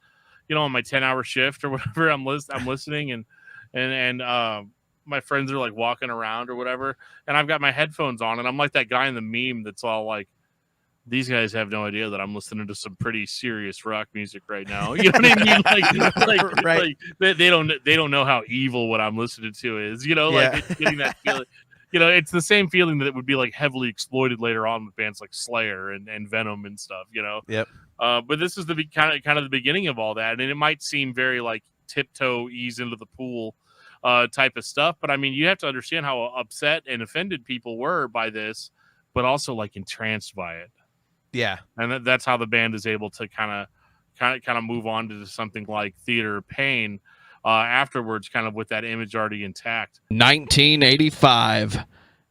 on my 10-hour shift or whatever. I'm listening, and my friends are like walking around or whatever, and I've got my headphones on, and I'm like that guy in the meme that's all like, these guys have no idea that I'm listening to some pretty serious rock music right now. You know what I mean? Like, Right. like they don't know how evil what I'm listening to is. Like it's getting that feeling. It's the same feeling that it would be like heavily exploited later on with bands like Slayer and Venom and stuff. Yep. But this is the kind of the beginning of all that, and it might seem very like tiptoe, ease into the pool type of stuff. But I mean, you have to understand how upset and offended people were by this, but also like entranced by it. Yeah. And that's how the band is able to kind of move on to something like Theater of Pain afterwards, kind of with that image already intact. 1985,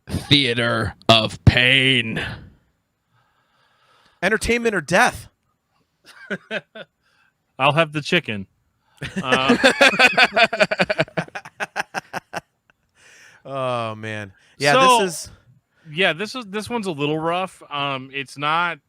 Theater of Pain. Entertainment or death. I'll have the chicken. Oh man. Yeah, this one's a little rough. It's not.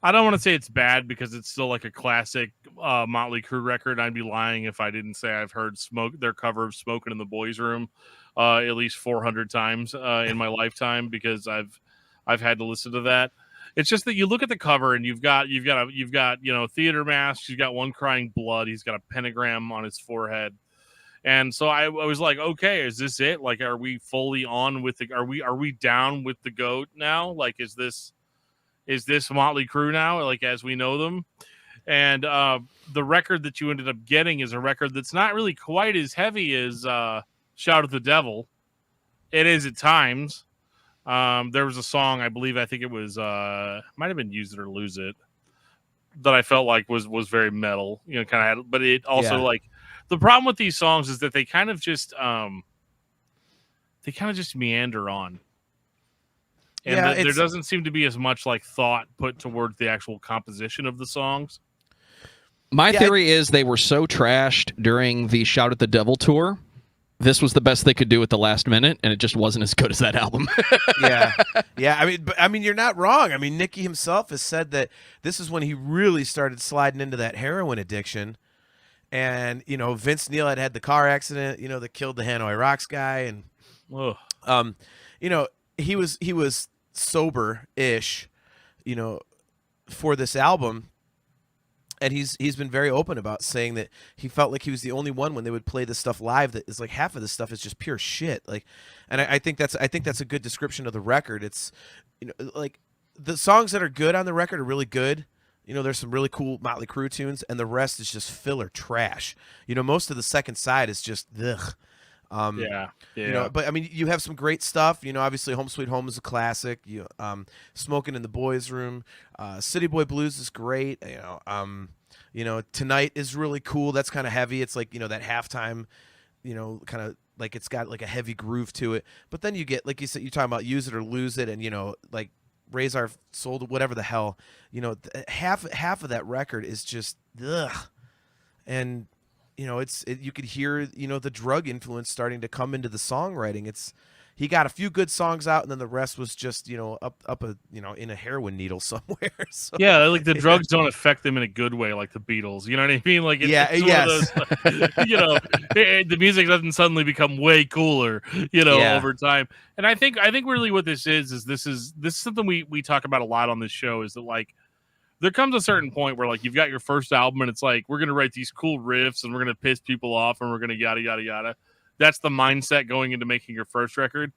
I don't want to say it's bad because it's still like a classic Mötley Crüe record. I'd be lying if I didn't say I've heard their cover of "Smoking in the Boys' Room" at least 400 times in my lifetime, because I've had to listen to that. It's just that you look at the cover and you've got theater masks. You've got one crying blood. He's got a pentagram on his forehead. And so I was like, okay, is this it? Like, are we fully on with are we down with the goat now? Like, is this Mötley Crüe now, like as we know them? And the record that you ended up getting is a record that's not really quite as heavy as Shout at the Devil. It is at times. There was a song, I think it was might have been Use It or Lose It, that I felt like was very metal, kind of, but it also like, the problem with these songs is that they kind of just meander on. And there doesn't seem to be as much like thought put towards the actual composition of the songs. My theory is they were so trashed during the Shout at the Devil tour. This was the best they could do at the last minute, and it just wasn't as good as that album. Yeah. I mean, you're not wrong. I mean, Nicky himself has said that this is when he really started sliding into that heroin addiction. And, Vince Neil had the car accident, that killed the Hanoi Rocks guy. And, he was sober-ish, for this album. And he's been very open about saying that he felt like he was the only one when they would play this stuff live that is like half of this stuff is just pure shit. Like, and I think that's a good description of the record. It's, like the songs that are good on the record are really good. There's some really cool Mötley Crüe tunes, and the rest is just filler trash. Most of the second side is just ugh. But I mean, you have some great stuff. Obviously, Home Sweet Home is a classic. Smoking in the Boys' Room, City Boy Blues is great. Tonight is really cool. That's kind of heavy. It's like that halftime, kind of like it's got like a heavy groove to it. But then you get, like you said, you're talking about Use It or Lose It, and like Raise Our Soul to whatever the hell. Half of that record is just ugh, and. You could hear, the drug influence starting to come into the songwriting. He got a few good songs out, and then the rest was just, up in a heroin needle somewhere. So, yeah, like the drugs don't affect them in a good way, like the Beatles. You know what I mean? Like, it's one of those, the music doesn't suddenly become way cooler, over time. And I think really what this is this is something we talk about a lot on this show, is that like, there comes a certain point where like you've got your first album and it's like, we're going to write these cool riffs and we're going to piss people off and we're going to yada, yada, yada. That's the mindset going into making your first record.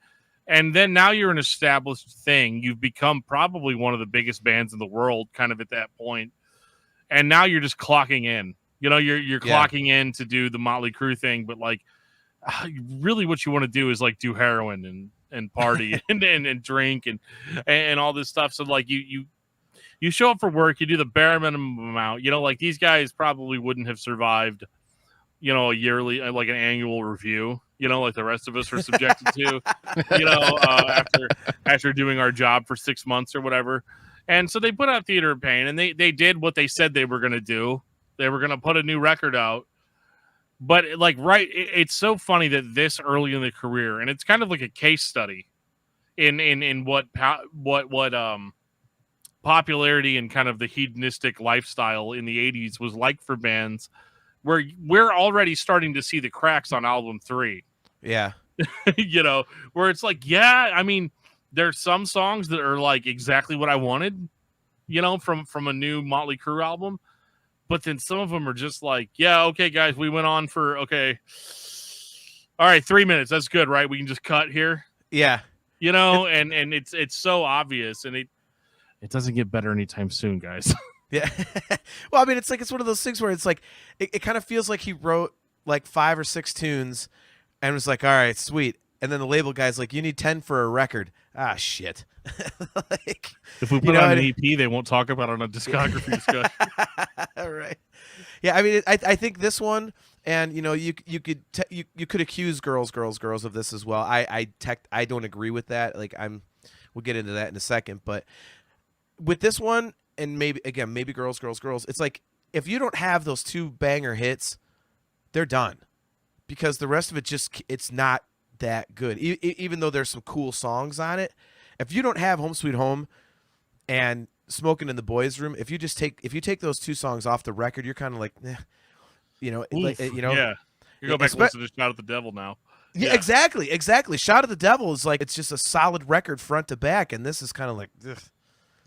And then now you're an established thing. You've become probably one of the biggest bands in the world kind of at that point. And now you're just clocking in, you're clocking in to do the Mötley Crüe thing. But like really what you want to do is like do heroin and party and drink and all this stuff. So like you show up for work, you do the bare minimum amount, like these guys probably wouldn't have survived, a yearly, like an annual review, like the rest of us are subjected to, after doing our job for 6 months or whatever. And so they put out Theater of Pain, and they did what they said they were going to do. They were going to put a new record out. But it's so funny that this early in the career, and it's kind of like a case study in what popularity and kind of the hedonistic lifestyle in the 80s was like for bands, where we're already starting to see the cracks on album 3. Yeah. Where it's like, yeah, I mean, there's some songs that are like exactly what I wanted, from a new Mötley Crüe album. But then some of them are just like, yeah, okay, guys, we went on for, okay. All right, 3 minutes. That's good, right? We can just cut here. Yeah. And it's so obvious, and it doesn't get better anytime soon, guys. Yeah. Well, I mean, it's one of those things where it's like, it kind of feels like he wrote like 5 or 6 tunes and was like, all right, sweet. And then the label guy's like, you need 10 for a record. Ah, shit. If we put on an EP, they won't talk about it on a discography discussion. All right. Yeah, I mean, I think this one, and you could accuse girls of this as well. I don't agree with that. We'll get into that in a second, but with this one, and maybe girls, it's like if you don't have those 2 banger hits, they're done, because the rest of it it's not that good. Even though there's some cool songs on it, if you don't have Home Sweet Home and Smoking in the Boys' Room, if you take those 2 songs off the record, you're kind of like, eh, Yeah, you go back and listen to Shout at the Devil now. Yeah, exactly. Shout at the Devil is like, it's just a solid record front to back, and this is kind of like, ugh.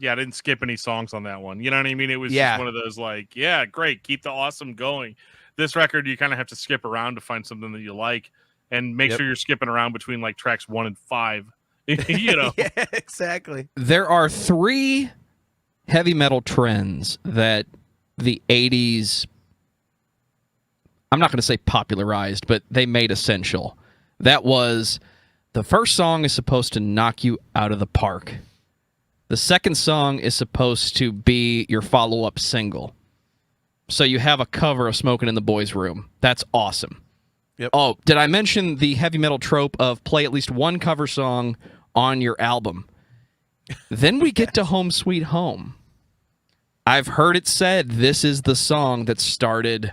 Yeah, I didn't skip any songs on that one. You know what I mean? It was just one of those like, yeah, great, keep the awesome going. This record, you kind of have to skip around to find something that you like, and make sure you're skipping around between like tracks 1 and 5. Yeah, exactly. There are 3 heavy metal trends that the 80s, I'm not going to say popularized, but they made essential. That was, the first song is supposed to knock you out of the park. The second song is supposed to be your follow-up single. So you have a cover of Smoking in the Boys' Room. That's awesome. Yep. Oh, did I mention the heavy metal trope of play at least one cover song on your album? Then we get to Home Sweet Home. I've heard it said this is the song that started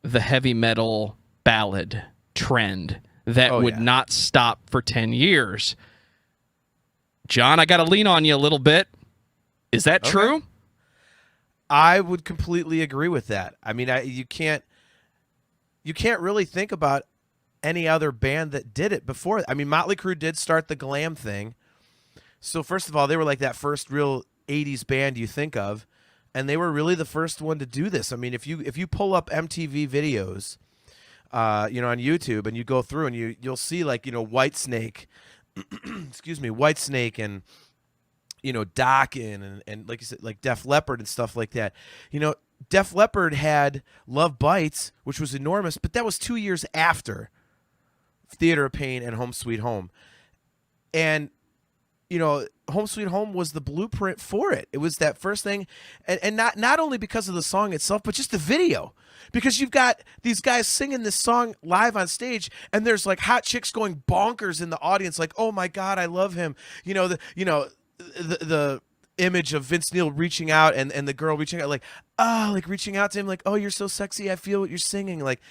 the heavy metal ballad trend that would not stop for 10 years. John, I got to lean on you a little bit. Is that true? I would completely agree with that. I mean, you can't really think about any other band that did it before. I mean, Mötley Crüe did start the glam thing. So first of all, they were like that first real 80s band you think of, and they were really the first one to do this. I mean, if you pull up MTV videos, on YouTube, and you go through and you'll see like, Whitesnake, Whitesnake, and Dokken, and like you said, like Def Leppard and stuff like that. Def Leppard had Love Bites, which was enormous, but that was 2 years after Theater of Pain and Home Sweet Home. And Home Sweet Home was the blueprint for it. It was that first thing, and not only because of the song itself, but just the video. Because you've got these guys singing this song live on stage, and there's like hot chicks going bonkers in the audience, like, "Oh my God, I love him." The image of Vince Neil reaching out and the girl reaching out, like reaching out to him, like, "Oh, you're so sexy. I feel what you're singing." Like,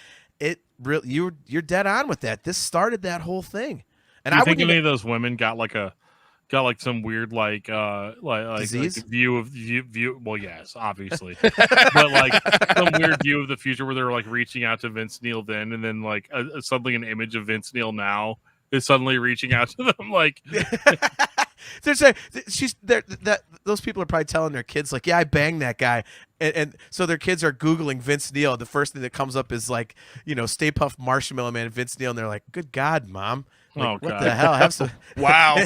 you're dead on with that. This started that whole thing. And I think any of those women got some weird disease? view. Well, yes, obviously, but like some weird view of the future where they were like reaching out to Vince Neil then, and then like suddenly an image of Vince Neil now is suddenly reaching out to them. Like, those people are probably telling their kids like, "Yeah, I banged that guy," and so their kids are Googling Vince Neil. The first thing that comes up is like, Stay Puft Marshmallow Man, Vince Neil, and they're like, "Good God, Mom! Like, what the hell? Have some wow."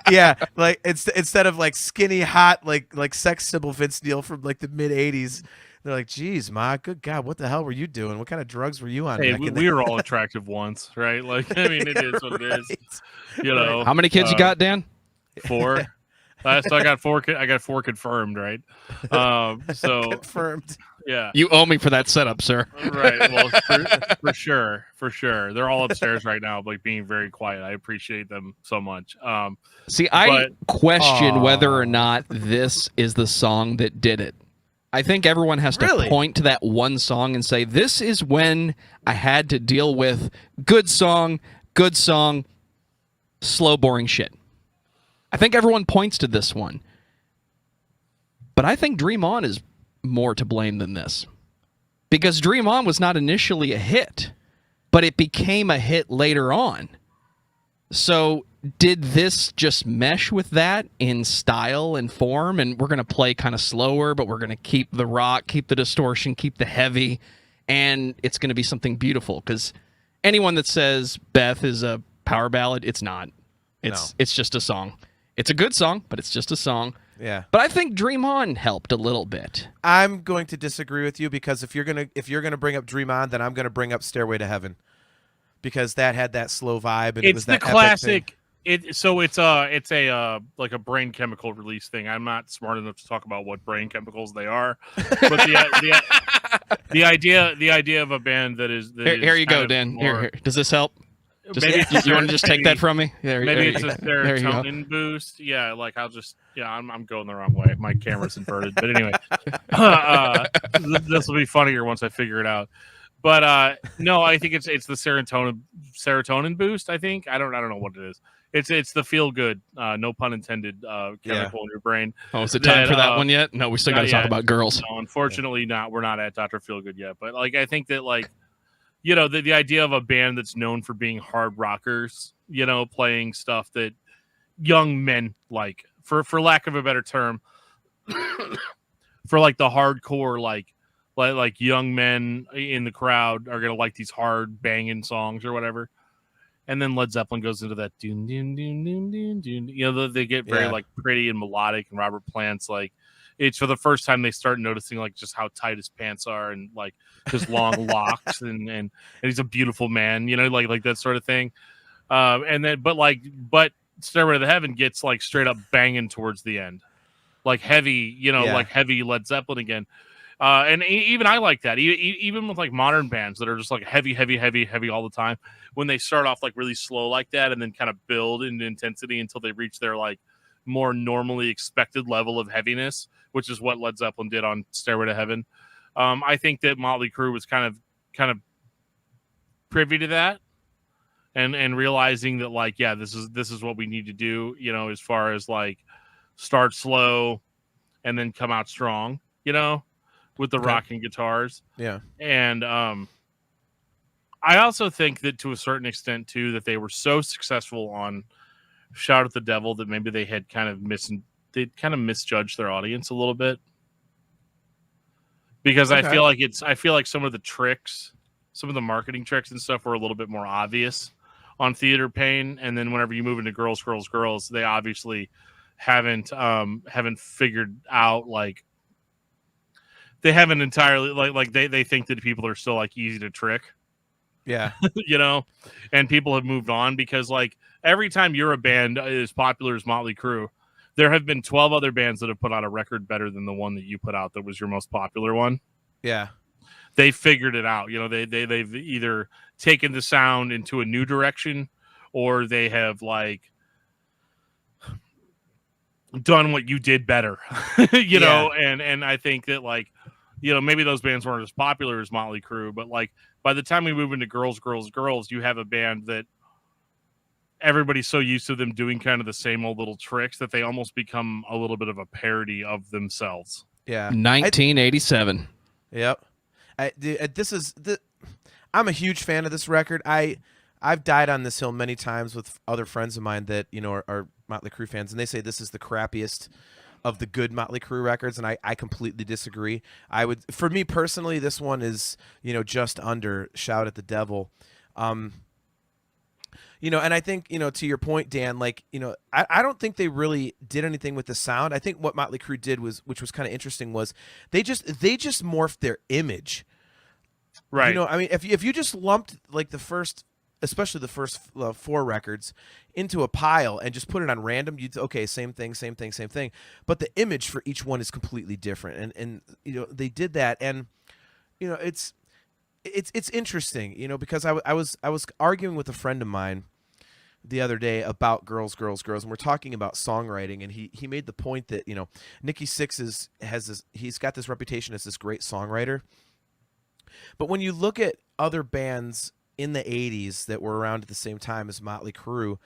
Yeah, like instead of like skinny hot like sex symbol Vince Neil from like the mid '80s, they're like, "Geez, Ma, good God, what the hell were you doing? What kind of drugs were you on?" Hey, we were all attractive once, right? Like, I mean, it is what it is. How many kids you got, Dan? 4. So I got four confirmed, right? So Confirmed. yeah. You owe me for that setup, sir. Right. Well, for sure. They're all upstairs right now, like being very quiet. I appreciate them so much. See, I but- question whether or Aw. not this is the song that did it. I think everyone has to Really? point to that one song and say, this is when I had to deal with good song, slow, boring shit. I think everyone points to this one. But I think Dream On is more to blame than this. Because Dream On was not initially a hit, but it became a hit later on. So did this just mesh with that in style and form? And we're going to play kind of slower, but we're going to keep the rock, keep the distortion, keep the heavy, and it's going to be something beautiful. Because anyone that says Beth is a power ballad, it's not. It's just a song. It's a good song, but it's just a song. Yeah. But I think Dream On helped a little bit. I'm going to disagree with you because if you're gonna bring up Dream On, then I'm gonna bring up Stairway to Heaven, because that had that slow vibe and it was It's the that epic classic. thing. It's a like a brain chemical release thing. I'm not smart enough to talk about what brain chemicals they are, but the idea of a band that is Here you go, Dan. Here. Does this help? Maybe You want to just take that from me? Maybe it's a there you go. serotonin boost. Yeah, like I'm going the wrong way. My camera's inverted. But anyway, this will be funnier once I figure it out. But no, I think it's the serotonin boost. I think I don't know what it is. It's the feel good, no pun intended, chemical in your brain. Oh, is it time for that one yet? No, we still got to talk about girls. No, unfortunately, not. We're not at Dr. Feelgood yet. But like, I think that like, you know, the idea of a band that's known for being hard rockers, you know, playing stuff that young men like, for lack of a better term, for like the hardcore, like young men in the crowd are gonna like these hard banging songs or whatever. And then Led Zeppelin goes into that doon doon doon doon doon doon. You know, they get very like pretty and melodic, and Robert Plant's like, it's for the first time they start noticing like just how tight his pants are and like his long locks and he's a beautiful man, you know, like that sort of thing. And then but Stairway to Heaven gets like straight up banging towards the end, like heavy, you know, like heavy Led Zeppelin again. And even I like that. Even with like modern bands that are just like heavy all the time, when they start off like really slow like that and then kind of build into intensity until they reach their like more normally expected level of heaviness, which is what Led Zeppelin did on Stairway to Heaven. I think that Mötley Crüe was kind of privy to that and realizing that like, yeah, this is what we need to do, you know, as far as like start slow and then come out strong, you know, with the rock and guitars. Yeah. And I also think that to a certain extent too, that they were so successful on Shout at the Devil that maybe they had kind of misjudged their audience a little bit, because I feel like some of the tricks, some of the marketing tricks and stuff were a little bit more obvious on Theater Pain, and then whenever you move into Girls, they obviously haven't figured out, like they haven't entirely like they think that people are still like easy to trick. Yeah. You know, and people have moved on because like every time you're a band as popular as Mötley Crüe, there have been 12 other bands that have put out a record better than the one that you put out that was your most popular one. Yeah. They figured it out. You know, they've either taken the sound into a new direction or they have like done what you did better. You know, and I think that like, you know, maybe those bands weren't as popular as Mötley Crüe, but like by the time we move into Girls, you have a band that everybody's so used to them doing kind of the same old little tricks that they almost become a little bit of a parody of themselves. Yeah. 1987. Yep. I'm a huge fan of this record. I've died on this hill many times with other friends of mine that, you know, are Mötley Crüe fans, and they say this is the crappiest of the good Mötley Crüe records, and I completely disagree. For me personally, this one is, you know, just under Shout at the Devil. You know, and I think, you know, to your point, Dan, like, you know, I don't think they really did anything with the sound. I think what Mötley Crüe did which was kind of interesting, was they just morphed their image. Right. You know, I mean, if you just lumped like the first especially the first 4 records, into a pile and just put it on random, you'd okay, same thing, same thing, same thing. But the image for each one is completely different, and they did that, and it's interesting, because I was arguing with a friend of mine the other day about girls, and we're talking about songwriting, and he made the point that Nikki Sixx he's got this reputation as this great songwriter, but when you look at other bands in the 80s that were around at the same time as Mötley Crüe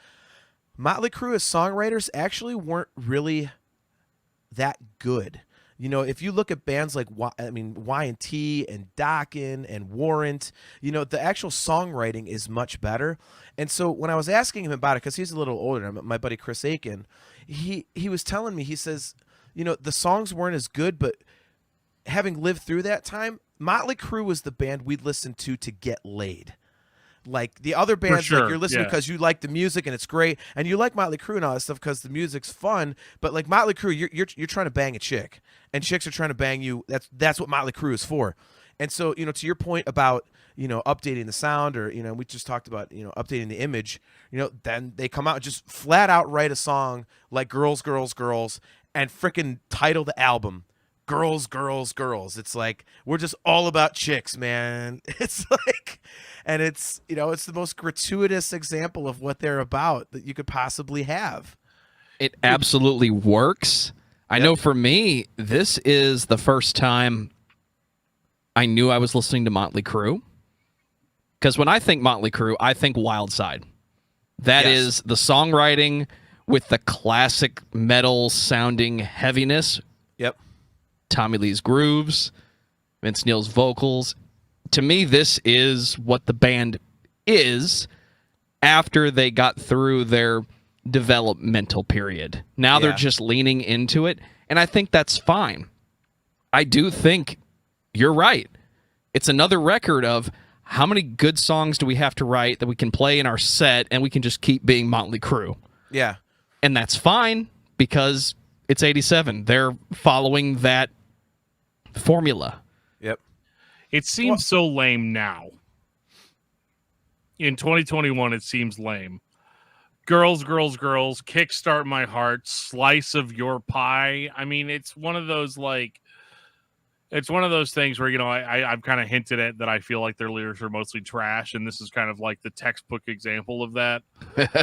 as songwriters actually weren't really that good. If you look at bands like Y&T and Dokken and Warrant, the actual songwriting is much better. And so when I was asking him about it, because he's a little older, my buddy Chris Aiken, he was telling me, he says, the songs weren't as good, but having lived through that time, Mötley Crüe was the band we'd listen to get laid. Like the other bands, sure, like you're listening because you like the music and it's great, and you like Mötley Crüe and all that stuff because the music's fun. But like Mötley Crüe, you're trying to bang a chick, and chicks are trying to bang you. That's what Mötley Crüe is for. And so to your point about updating the sound, or we just talked about updating the image. Then they come out and just flat out write a song like Girls, and frickin' title the album Girls. It's like we're just all about chicks, man. It's like. And it's it's the most gratuitous example of what they're about that you could possibly have. It absolutely works. I know for me, this is the first time I knew I was listening to Mötley Crüe. Because when I think Mötley Crüe, I think Wild Side. That is the songwriting with the classic metal sounding heaviness. Yep. Tommy Lee's grooves, Vince Neil's vocals. To me, this is what the band is after they got through their developmental period. Now they're just leaning into it, and I think that's fine. I do think you're right. It's another record of how many good songs do we have to write that we can play in our set, and we can just keep being Mötley Crüe. Yeah. And that's fine because it's 87. They're following that formula. Yep. It seems so lame now. In 2021, it seems lame. Girls, Kickstart My Heart, Slice of Your Pie. I mean, it's one of those things where, I've kind of hinted at that I feel like their lyrics are mostly trash, and this is kind of like the textbook example of that,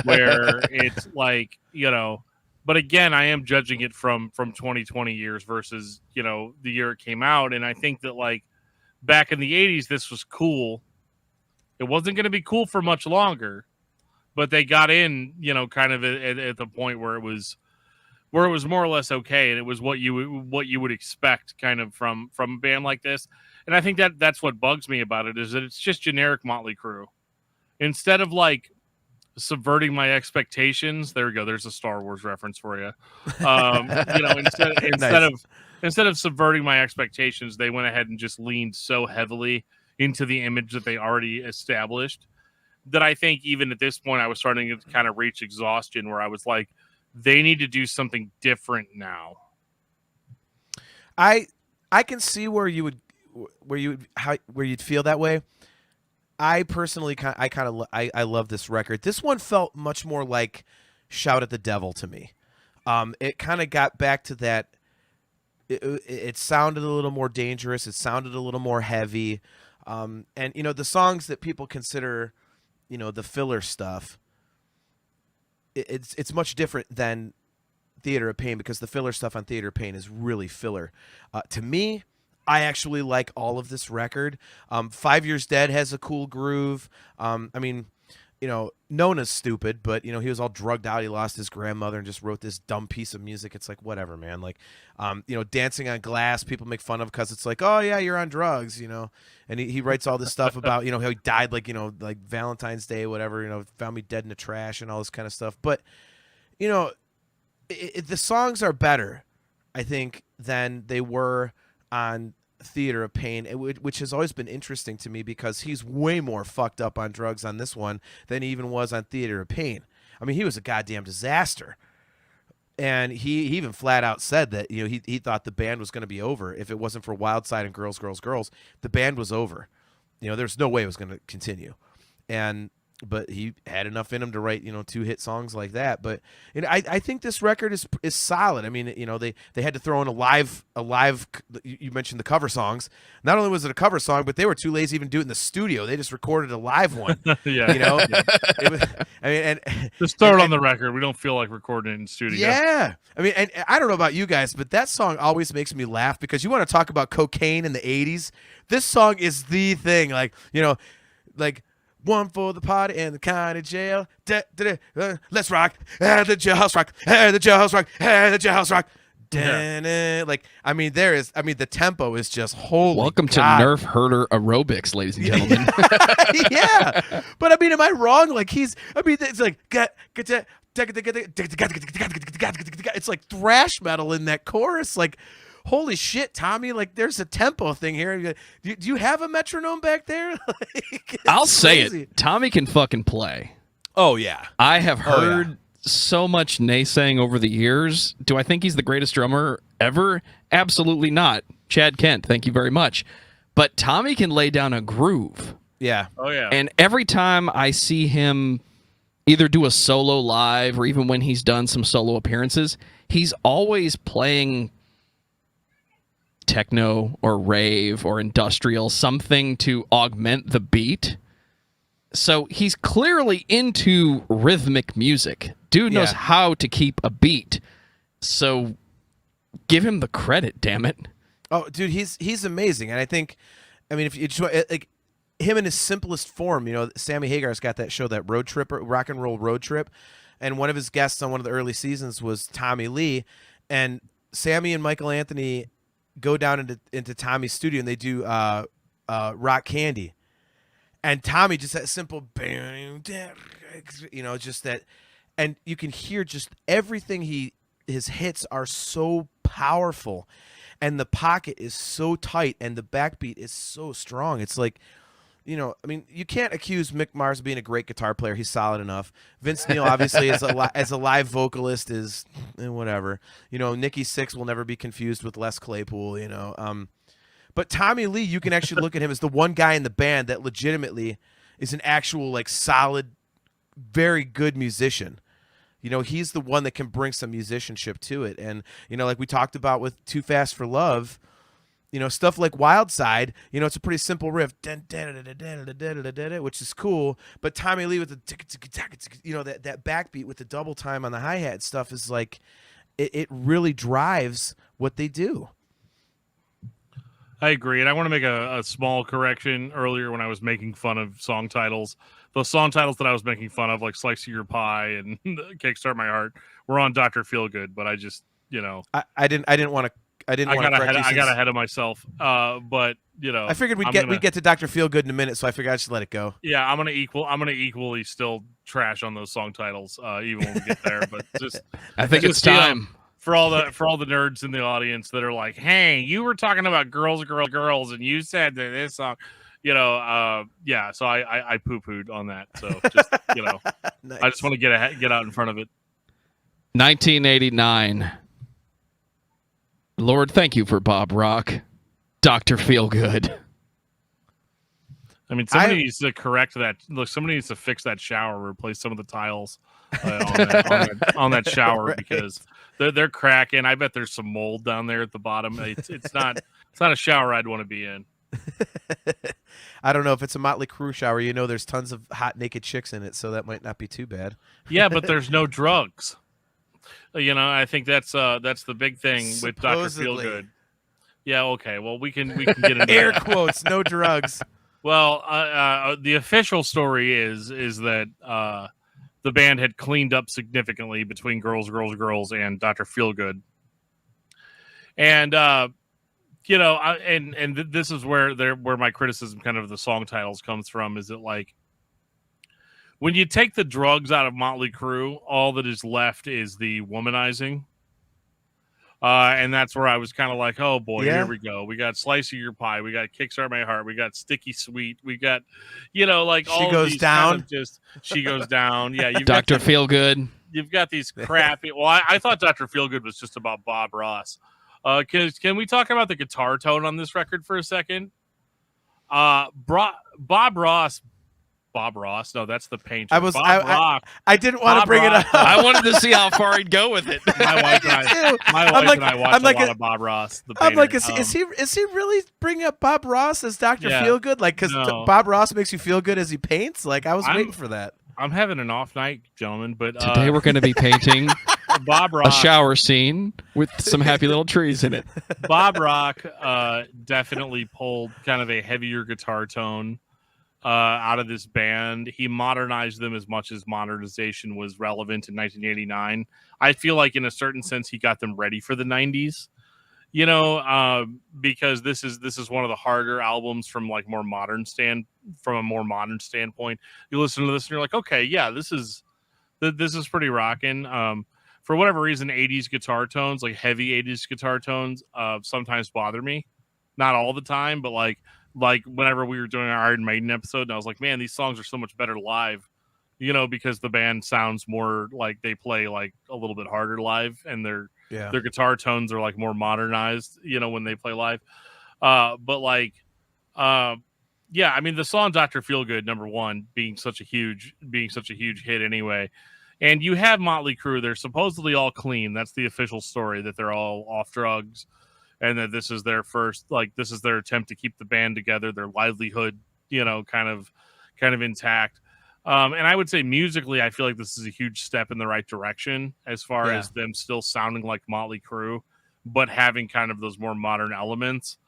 where it's like, but again, I am judging it from 2020 years versus, the year it came out, and I think that, like, back in the 80s, this was cool. It wasn't going to be cool for much longer, but they got in, kind of at the point where it was more or less okay, and it was what you would expect kind of from a band like this. And I think that's what bugs me about it, is that it's just generic Mötley Crüe. Instead of like subverting my expectations, there we go. There's a Star Wars reference for you. Instead of subverting my expectations, they went ahead and just leaned so heavily into the image that they already established that I think even at this point I was starting to kind of reach exhaustion, where I was like, they need to do something different now. I can see where you'd feel that way. I personally I love this record. This one felt much more like Shout at the Devil to me. It kind of got back to that. It sounded a little more dangerous. It sounded a little more heavy. And the songs that people consider, the filler stuff, it's much different than Theater of Pain, because the filler stuff on Theater of Pain is really filler. To me, I actually like all of this record. 5 Years Dead has a cool groove. Nona's stupid, but he was all drugged out. He lost his grandmother and just wrote this dumb piece of music. It's like, whatever, man. Like, Dancing on Glass, people make fun of because it's like, oh yeah, you're on drugs, and he writes all this stuff about, how he died, like, like Valentine's Day, whatever, found me dead in the trash and all this kind of stuff. But, the songs are better, I think, than they were on Theater of Pain, which has always been interesting to me because he's way more fucked up on drugs on this one than he even was on Theater of Pain. I mean, he was a goddamn disaster. And he even flat out said that, he thought the band was going to be over. If it wasn't for Wild Side and Girls, the band was over. There's no way it was going to continue. And but he had enough in him to write, 2 hit songs like that. But I think this record is solid. I mean, they had to throw in a live. You mentioned the cover songs. Not only was it a cover song, but they were too lazy to even do it in the studio. They just recorded a live one. Yeah. It was, I mean, and just throw it on the record. We don't feel like recording it in studio. Yeah. I mean, and I don't know about you guys, but that song always makes me laugh because you want to talk about cocaine in the 80s. This song is the thing. Like, like one for the party and the county jail. Let's rock. The jailhouse rock. The jailhouse rock. The jailhouse rock. Yeah. Like, I mean, the tempo is just holy. Welcome God. to Nerfherder aerobics, ladies and gentlemen. Yeah. But I mean, am I wrong? Like it's like it's like thrash metal in that chorus. Like, holy shit, Tommy! Like, there's a tempo thing here. Do you have a metronome back there? I'll say crazy. it. Tommy can fucking play. Oh yeah. I have heard so much naysaying over the years. Do I think he's the greatest drummer ever? Absolutely not. Chad Kent, thank you very much. But Tommy can lay down a groove. Yeah. Oh yeah. And every time I see him either do a solo live or even when he's done some solo appearances, he's always playing techno or rave or industrial, something to augment the beat. So he's clearly into rhythmic music. Dude knows how to keep a beat. So give him the credit, damn it. Oh, dude, he's amazing. And I mean, if you just like him in his simplest form, Sammy Hagar's got that show, that Road Trip, Rock and Roll Road Trip, and one of his guests on one of the early seasons was Tommy Lee, and Sammy and Michael Anthony go down into Tommy's studio and they do Rock Candy. And Tommy just that simple bam, just that, and you can hear just everything his hits are so powerful, and the pocket is so tight, and the backbeat is so strong. It's like, I mean, you can't accuse Mick Mars of being a great guitar player. He's solid enough. Vince Neil, obviously, as a live vocalist, is whatever. Nikki Sixx will never be confused with Les Claypool. But Tommy Lee, you can actually look at him as the one guy in the band that legitimately is an actual, like, solid, very good musician. He's the one that can bring some musicianship to it. And, like we talked about with Too Fast for Love, stuff like Wild Side, it's a pretty simple riff, which is cool. But Tommy Lee with the, that backbeat with the double time on the hi-hat stuff is like, it really drives what they do. I agree, and I want to make a small correction. Earlier when I was making fun of song titles, the song titles that I was making fun of, like Slice of Your Pie and Kickstart My Heart, were on Dr. Feelgood, but I just, I didn't want to. I got ahead of myself. But I figured we'd get to Dr. Feelgood in a minute, so I figured I should let it go. Yeah, I'm gonna equally still trash on those song titles, even when we get there. But just I think it's time. For all the nerds in the audience that are like, hey, you were talking about girls, and you said that this song, yeah. So I poo-pooed on that. So just nice. I just want to get out in front of it. 1989. Lord, thank you for Bob Rock, Dr. Feelgood. I mean, somebody needs to correct that. Look, somebody needs to fix that shower, replace some of the tiles on that shower, right. Because they're cracking. I bet there's some mold down there at the bottom. It's not a shower I'd want to be in. I don't know if it's a Mötley Crüe shower. There's tons of hot naked chicks in it, so that might not be too bad. Yeah, but there's no drugs. I think that's the big thing with Dr. Feelgood. Yeah, okay. Well, we can get into air quotes, no drugs. Well, the official story is that the band had cleaned up significantly between Girls, and Dr. Feelgood. And this is where my criticism kind of the song titles comes from, is that, like, when you take the drugs out of Mötley Crüe, all that is left is the womanizing. And that's where I was kind of like, oh boy, Here we go. We got Slice of Your Pie. We got Kickstart My Heart. We got Sticky Sweet. We got, like all She Goes Down. Kind of She Goes Down. Yeah. Dr. Feelgood. You've got these crappy. Well, I thought Dr. Feelgood was just about Bob Ross. Can we talk about the guitar tone on this record for a second? Bob Ross Bob Ross. No, that's the painter. Bob Rock. I didn't want to Bob bring Rock. it up. I wanted to see how far he'd go with it. My wife and I watched a lot of Bob Ross. The painter. I'm like, is he really bringing up Bob Ross as Dr. Feelgood? Like, because Bob Ross makes you feel good as he paints. Like, I was waiting for that. I'm having an off night, gentlemen, but today we're going to be painting Bob Rock, a shower scene with some happy little trees in it. Bob Rock definitely pulled kind of a heavier guitar tone out of this band. He modernized them as much as modernization was relevant in 1989. I feel like in a certain sense he got them ready for the 90s. Because this is one of the harder albums from a more modern standpoint. You listen to this and you're like, okay, yeah, this is pretty rocking. For whatever reason, 80s guitar tones, like heavy 80s guitar tones, sometimes bother me. Not all the time, but like whenever we were doing our Iron Maiden episode, and I was like, man, these songs are so much better live. Because the band sounds more like they play like a little bit harder live, and their guitar tones are like more modernized, when they play live. I mean, the song Dr. Feelgood, number one, being such a huge hit anyway. And you have Mötley Crüe, they're supposedly all clean. That's the official story, that they're all off drugs, and that this is their first, this is their attempt to keep the band together, their livelihood, kind of intact. And I would say musically, I feel like this is a huge step in the right direction as far as them still sounding like Mötley Crüe, but having kind of those more modern elements.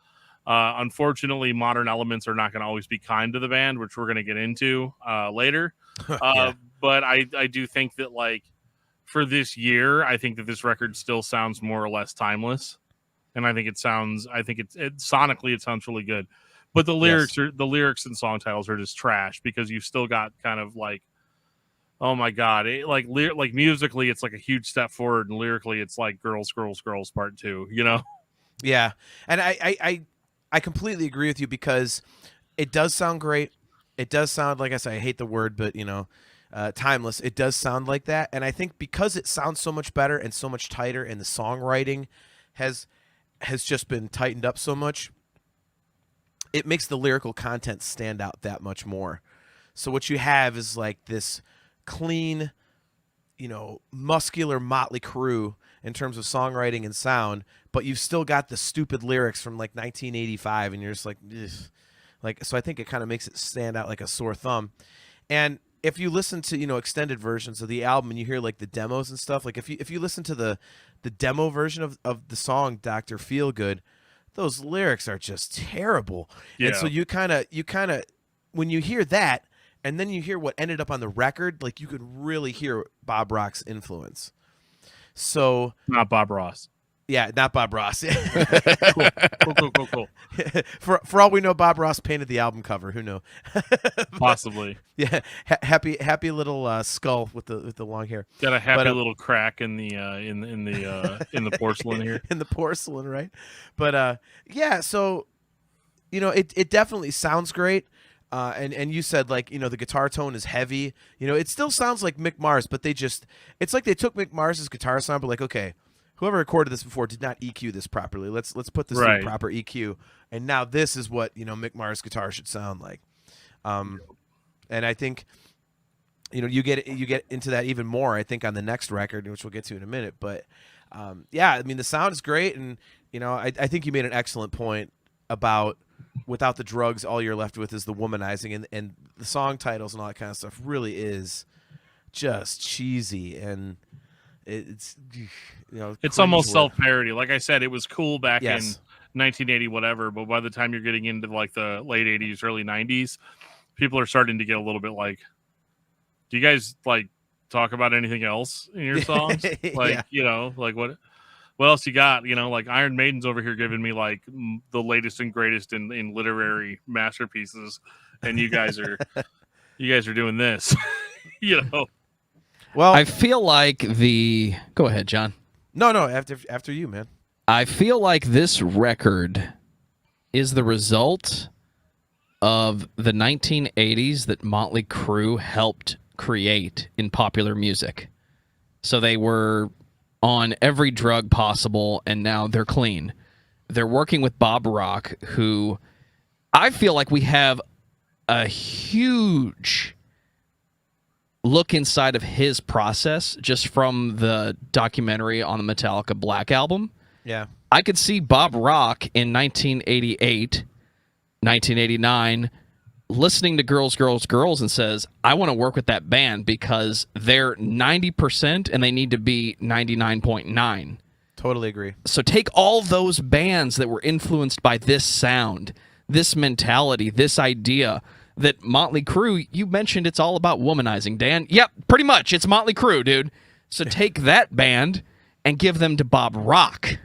Unfortunately, modern elements are not going to always be kind to the band, which we're going to get into later. But I do think that for this year, I think that this record still sounds more or less timeless. And I think sonically, it sounds really good. But the lyrics and song titles are just trash, because you've still got kind of oh my god, musically it's like a huge step forward, and lyrically it's like girls part 2. Yeah, and I completely agree with you, because it does sound great. It does sound, like I said, I hate the word, but timeless. It does sound like that, and I think because it sounds so much better and so much tighter, and the songwriting has just been tightened up so much, it makes the lyrical content stand out that much more. So what you have is this clean, muscular Mötley Crüe in terms of songwriting and sound, but you've still got the stupid lyrics from 1985, and you're just so I think it kind of makes it stand out like a sore thumb. And if you listen to extended versions of the album, and you hear the demos and stuff, if you listen to the demo version of the song Dr. Feelgood, those lyrics are just terrible. Yeah. And so you kind of when you hear that, and then you hear what ended up on the record, you could really hear Bob Rock's influence. So not Bob Ross. Yeah, not Bob Ross. Cool. For all we know, Bob Ross painted the album cover. Who knows? Possibly. Yeah, happy little skull with the long hair. Got a happy little crack in the in the porcelain here. In the porcelain, right? But yeah. So it definitely sounds great. And you said the guitar tone is heavy. It still sounds like Mick Mars, but it's like they took Mick Mars's guitar sound, but okay, whoever recorded this before did not EQ this properly. Let's put this in proper EQ, and now this is what Mick Mars' guitar should sound like. And I think you get into that even more, I think, on the next record, which we'll get to in a minute. But yeah, I mean, the sound is great, and I think you made an excellent point about without the drugs, all you're left with is the womanizing, and the song titles and all that kind of stuff really is just cheesy, and it's it's almost self-parody. Like I said, it was cool back in 1980 whatever, but by the time you're getting into the late 80s, early 90s, people are starting to get a little bit do you guys talk about anything else in your songs? What else you got? Iron Maiden's over here giving me the latest and greatest in literary masterpieces, and you guys are doing this. Well, I feel like go ahead, John. No, after you, man. I feel like this record is the result of the 1980s that Mötley Crüe helped create in popular music. So they were on every drug possible, and now they're clean. They're working with Bob Rock, who I feel like we have a huge look inside of his process just from the documentary on the Metallica Black album, Yeah. I could see Bob Rock in 1988, 1989 listening to Girls, Girls, Girls and says, I want to work with that band because they're 90% and they need to be 99.9. Totally agree. So take all those bands that were influenced by this sound, this mentality, this idea that Mötley Crüe, you mentioned it's all about womanizing, Dan. Yep, pretty much. It's Mötley Crüe, dude. So take that band and give them to Bob Rock,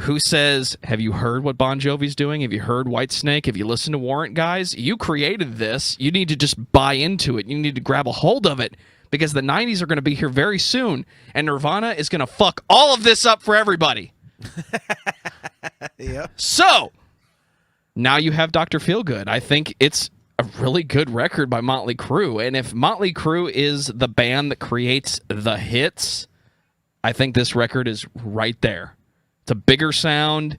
who says, have you heard what Bon Jovi's doing? Have you heard Whitesnake? Have you listened to Warrant, guys? You created this. You need to just buy into it. You need to grab a hold of it because the 90s are going to be here very soon, and Nirvana is going to fuck all of this up for everybody. Yeah. So, now you have Dr. Feelgood. I think it's a really good record by Mötley Crüe, and if Mötley Crüe is the band that creates the hits, I think this record is right there. It's a bigger sound.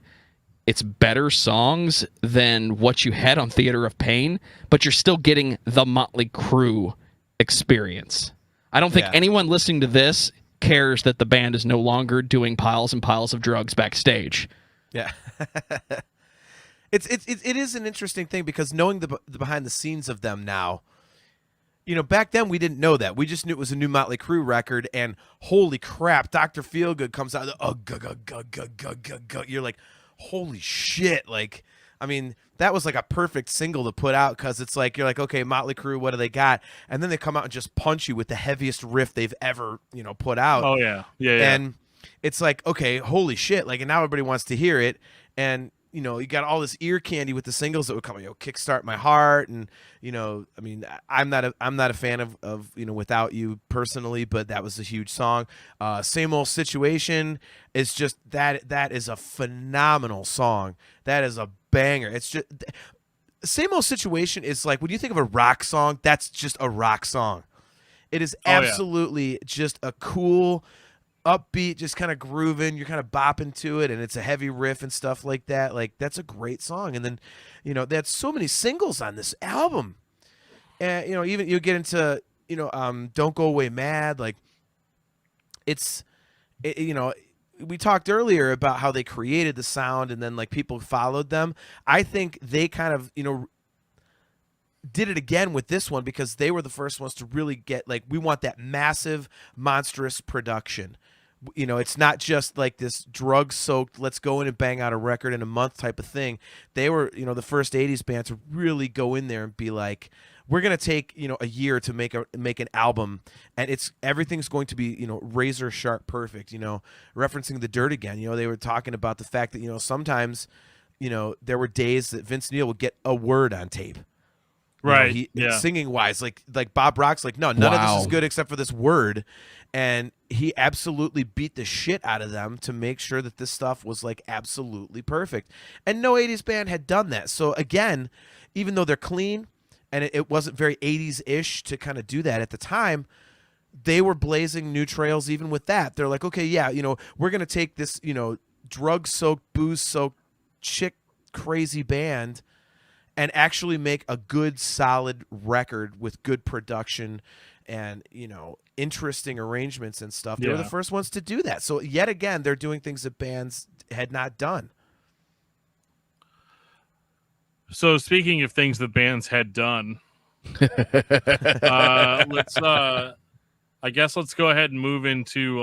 It's better songs than what you had on Theater of Pain, but you're still getting the Mötley Crüe experience. I don't think anyone listening to this cares that the band is no longer doing piles and piles of drugs backstage. Yeah. It is an interesting thing because knowing the behind the scenes of them now, you know, back then we didn't know that. We just knew it was a new Mötley Crüe record, and holy crap, Dr. Feelgood comes out. You're like, holy shit! Like, I mean, that was like a perfect single to put out because it's like you're like, okay, Mötley Crüe, what do they got? And then they come out and just punch you with the heaviest riff they've ever, you know, put out. Oh yeah, yeah. And it's like, okay, holy shit! Like, and now everybody wants to hear it, and you know, you got all this ear candy with the singles that would come, you know, Kickstart My Heart, and you know, I mean, I'm not a fan of you know, Without You personally, but that was a huge song. Same Old Situation is just that is a phenomenal song. That is a banger. It's just Same Old Situation is like when you think of a rock song, that's just a rock song. It is absolutely just a cool, upbeat, just kind of grooving, you're kind of bopping to it, and it's a heavy riff and stuff like that. Like, that's a great song. And then, you know, they had so many singles on this album, and you know, even you get into, you know, Don't Go Away Mad. Like, you know, we talked earlier about how they created the sound and then like people followed them. I think they kind of, you know, did it again with this one because they were the first ones to really get, like, we want that massive, monstrous production. You know, it's not just like this drug-soaked, let's go in and bang out a record in a month type of thing. They were, you know, the first 80s band to really go in there and be like, we're going to take, you know, a year to make an album, and everything's going to be, you know, razor sharp perfect. You know, referencing The Dirt again, you know, they were talking about the fact that, you know, sometimes, you know, there were days that Vince Neil would get a word on tape. Right. Singing wise, like Bob Rock's like, no, none of this is good except for this word. And he absolutely beat the shit out of them to make sure that this stuff was like absolutely perfect. And no 80s band had done that. So again, even though they're clean and it wasn't very 80s-ish to kind of do that at the time, they were blazing new trails even with that. They're like, okay, yeah, you know, we're going to take this, you know, drug-soaked, booze-soaked, chick-crazy band and actually make a good, solid record with good production and, you know, interesting arrangements and stuff. They were the first ones to do that. So yet again, they're doing things that bands had not done. So speaking of things that bands had done, I guess let's go ahead and move into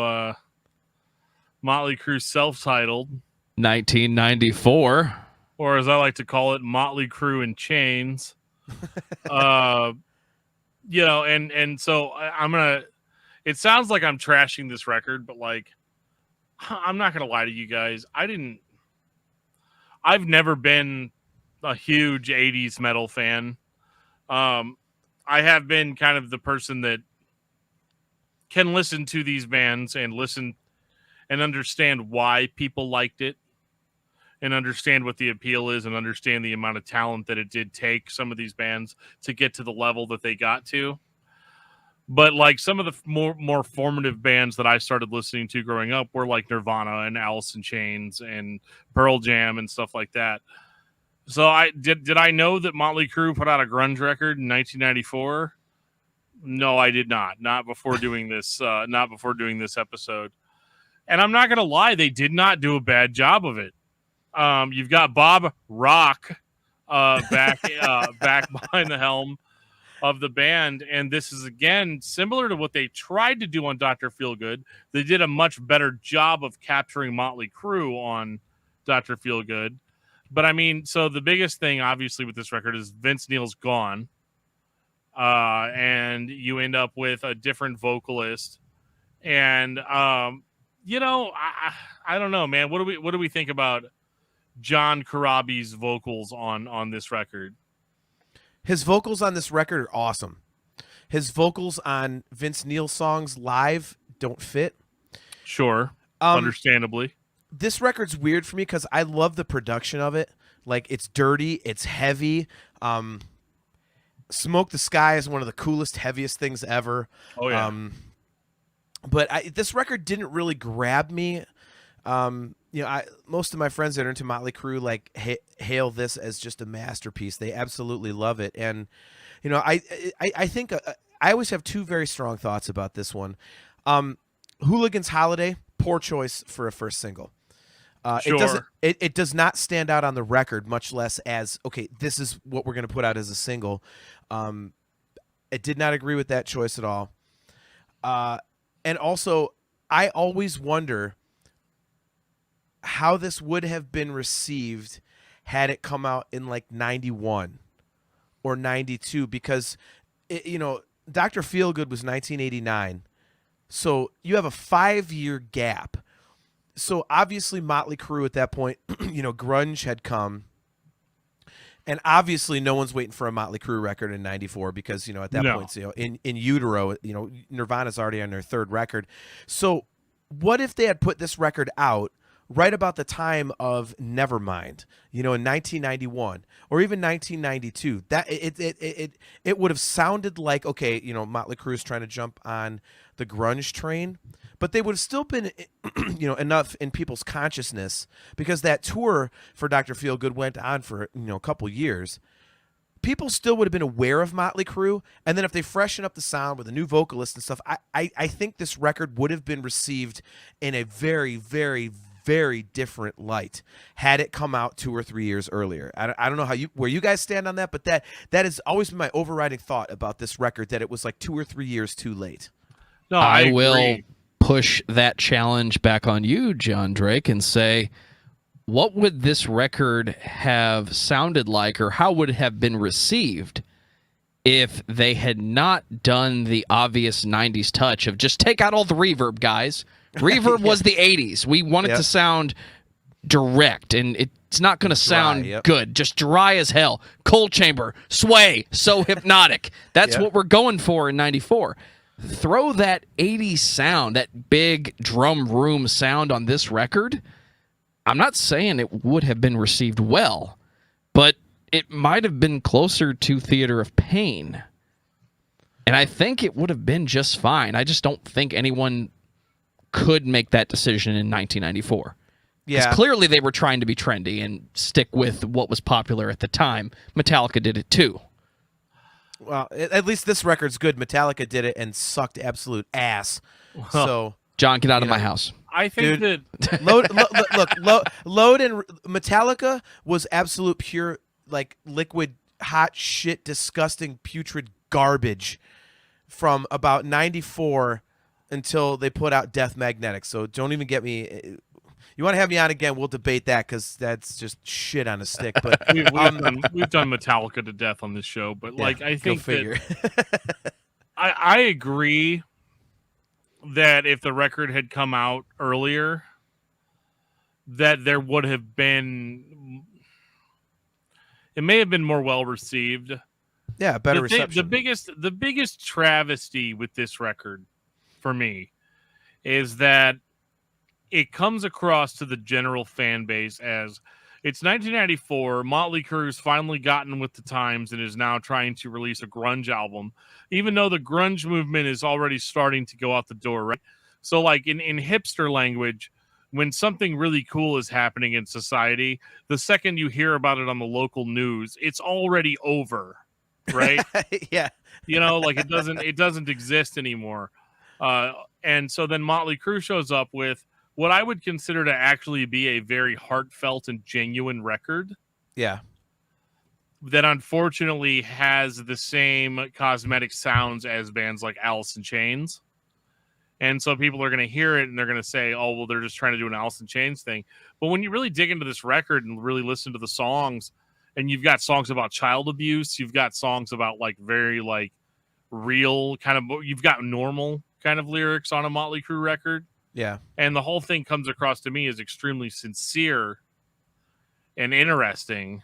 Mötley Crüe self-titled 1994. Or as I like to call it, Mötley Crüe in Chains. You know, and so I'm gonna. It sounds like I'm trashing this record, but like, I'm not gonna lie to you guys. I've never been a huge '80s metal fan. I have been kind of the person that can listen to these bands and listen and understand why people liked it, and understand what the appeal is, and understand the amount of talent that it did take some of these bands to get to the level that they got to. But like some of the more formative bands that I started listening to growing up were like Nirvana and Alice in Chains and Pearl Jam and stuff like that. So did I know that Mötley Crüe put out a grunge record in 1994? No, I did not. Not before doing this. Not before doing this episode. And I'm not gonna lie, they did not do a bad job of it. You've got Bob Rock back behind the helm of the band, and this is again similar to what they tried to do on Dr. Feelgood. They did a much better job of capturing Mötley Crüe on Dr. Feelgood. But I mean, so the biggest thing obviously with this record is Vince Neil's gone. And you end up with a different vocalist. And you know, I don't know, man. What do we think about John Corabi's vocals on this record? His vocals on this record are awesome. His vocals on Vince Neil songs live don't fit. Sure, understandably. This record's weird for me because I love the production of it. Like, it's dirty, it's heavy. Smoke the Sky is one of the coolest, heaviest things ever. Oh yeah. But this record didn't really grab me. You know, most of my friends that are into Mötley Crüe like hail this as just a masterpiece. They absolutely love it, and you know, I think I always have two very strong thoughts about this one. Hooligan's Holiday, poor choice for a first single. Sure. It does not stand out on the record, much less as, okay, this is what we're going to put out as a single. I did not agree with that choice at all. And also, I always wonder how this would have been received had it come out in like 91 or 92, because you know, Dr. Feelgood was 1989. So you have a 5-year gap. So obviously Mötley Crüe at that point, you know, grunge had come. And obviously no one's waiting for a Mötley Crüe record in 94 because, you know, at that point, you know, in utero, you know, Nirvana's already on their third record. So what if they had put this record out right about the time of Nevermind, you know, in 1991 or even 1992? That it would have sounded like, okay, you know, Mötley Crüe's trying to jump on the grunge train, but they would have still been, you know, enough in people's consciousness, because that tour for Dr. Feelgood went on for, you know, a couple years. People still would have been aware of Mötley Crüe, and then if they freshen up the sound with a new vocalist and stuff, I think this record would have been received in a very, very, very different light had it come out 2 or 3 years earlier. I don't know where you guys stand on that, but that has always been my overriding thought about this record, that it was like 2 or 3 years too late. No, I will push that challenge back on you, Jon Drake, and say, what would this record have sounded like, or how would it have been received if they had not done the obvious 90s touch of just take out all the reverb, guys? Reverb was the 80s. We want it to sound direct, and it's not going to sound good. Just dry as hell. Cold chamber, sway, so hypnotic. That's what we're going for in 94. Throw that 80s sound, that big drum room sound on this record. I'm not saying it would have been received well, but it might have been closer to Theater of Pain. And I think it would have been just fine. I just don't think anyone could make that decision in 1994. Because clearly they were trying to be trendy and stick with what was popular at the time. Metallica did it too. Well, at least this record's good. Metallica did it and sucked absolute ass. So, John, get out of my house. I think that Load and Metallica was absolute pure, like, liquid, hot shit, disgusting, putrid garbage from about 94 until they put out Death Magnetic. So don't even get me. You want to have me on again, we'll debate that, because that's just shit on a stick. But we've done Metallica to death on this show. But like, I think that I agree that if the record had come out earlier, that there would have been, it may have been more well received. Yeah, better reception. The biggest travesty with this record for me is that it comes across to the general fan base as it's 1994. Mötley Crüe's finally gotten with the times and is now trying to release a grunge album, even though the grunge movement is already starting to go out the door, right? So, like in hipster language, when something really cool is happening in society, the second you hear about it on the local news, it's already over. right? Yeah. Like it doesn't exist anymore. And so then Mötley Crüe shows up with what I would consider to actually be a very heartfelt and genuine record Yeah. that unfortunately has the same cosmetic sounds as bands like Alice in Chains. And so people are going to hear it and they're going to say, oh, well, they're just trying to do an Alice in Chains thing. But when you really dig into this record and really listen to the songs, and you've got songs about child abuse, you've got songs about like very like real kind of, you've got normal kind of lyrics on a Mötley Crüe record. Yeah. And the whole thing comes across to me as extremely sincere and interesting.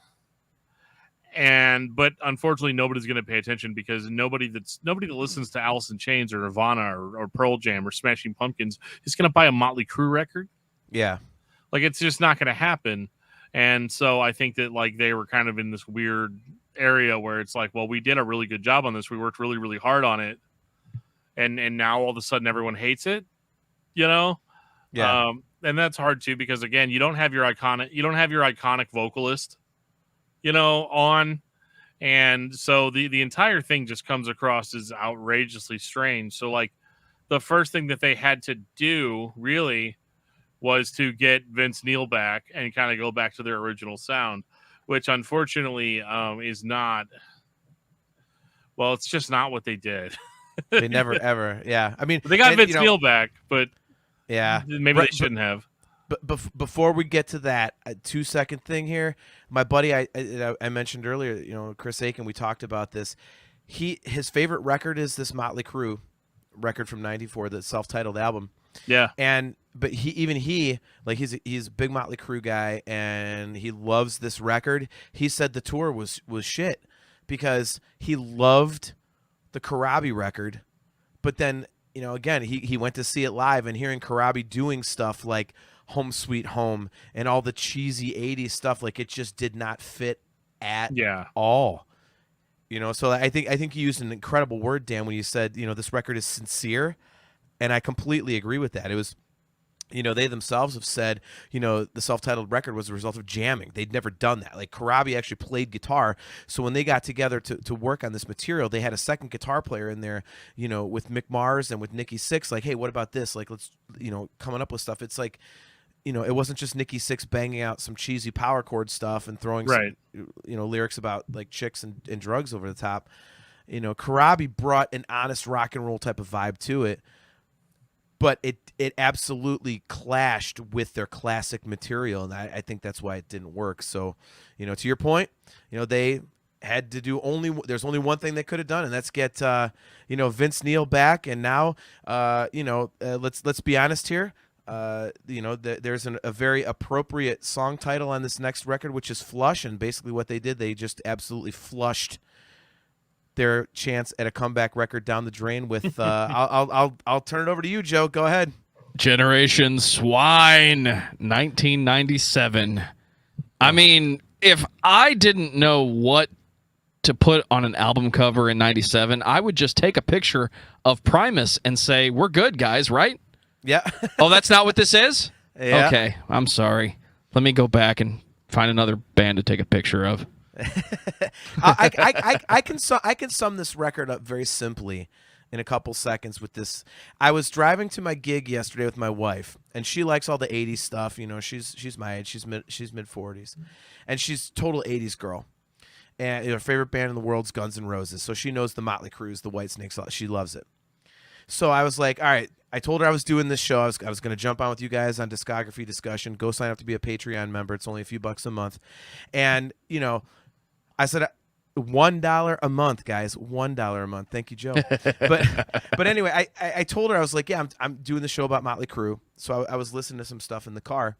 But unfortunately, nobody's going to pay attention because nobody that listens to Alice in Chains or Nirvana or Pearl Jam or Smashing Pumpkins is going to buy a Mötley Crüe record. Yeah. Like, it's just not going to happen. And so I think that like they were kind of in this weird area where it's like, well, we did a really good job on this. We worked really, really hard on it. And now all of a sudden everyone hates it, Yeah. And that's hard too, because again, you don't have your iconic vocalist, on. And so the entire thing just comes across as outrageously strange. So like the first thing that they had to do really was to get Vince Neil back and kind of go back to their original sound, which unfortunately is not, well, it's just not what they did. They never ever. Yeah. I mean, they got Vince Neil back, but yeah, maybe they shouldn't have. But before we get to that, a 2-second thing here, my buddy I mentioned earlier, Chris Aiken, we talked about this. His favorite record is this Mötley Crüe record from '94, the self-titled album. Yeah. But he's a big Mötley Crüe guy, and he loves this record. He said the tour was shit because he loved the Corabi record, but then again he went to see it live, and hearing Corabi doing stuff like Home Sweet Home and all the cheesy 80s stuff, like it just did not fit at all. So I think you used an incredible word, Dan, when you said this record is sincere, and I completely agree with that. It was they themselves have said, the self-titled record was a result of jamming. They'd never done that. Like Corabi actually played guitar. So when they got together to work on this material, they had a second guitar player in there, with Mick Mars and with Nikki Sixx. Like, hey, what about this? Like, let's, coming up with stuff. It's like, it wasn't just Nikki Sixx banging out some cheesy power chord stuff and throwing some, lyrics about like chicks and drugs over the top. Corabi brought an honest rock and roll type of vibe to it. But it absolutely clashed with their classic material, and I think that's why it didn't work. So, to your point, they had to do there's only one thing they could have done, and that's get Vince Neil back. And now, let's be honest here. There's a very appropriate song title on this next record, which is Flush, and basically what they did, they just absolutely flushed their chance at a comeback record down the drain with I'll turn it over to you, Joe. Go ahead. Generation Swine, 1997. I mean, if I didn't know what to put on an album cover in 97, I would just take a picture of Primus and say, we're good, guys, right? Yeah. Oh, that's not what this is? Yeah. Okay, I'm sorry. Let me go back and find another band to take a picture of. I can sum this record up very simply in a couple seconds with this. I was driving to my gig yesterday with my wife, and she likes all the 80s stuff. She's my age. She's mid 40s, and she's total 80s girl. And her favorite band in the world is Guns N' Roses, so she knows the Mötley Crüe, the White Snakes. She loves it. So I was like, all right. I told her I was doing this show. I was going to jump on with you guys on Discography Discussion. Go sign up to be a Patreon member. It's only a few bucks a month, and I said $1 a month, guys. $1 a month. Thank you, Joe. But anyway, I told her, I was like, yeah, I'm doing the show about Mötley Crüe. So I was listening to some stuff in the car,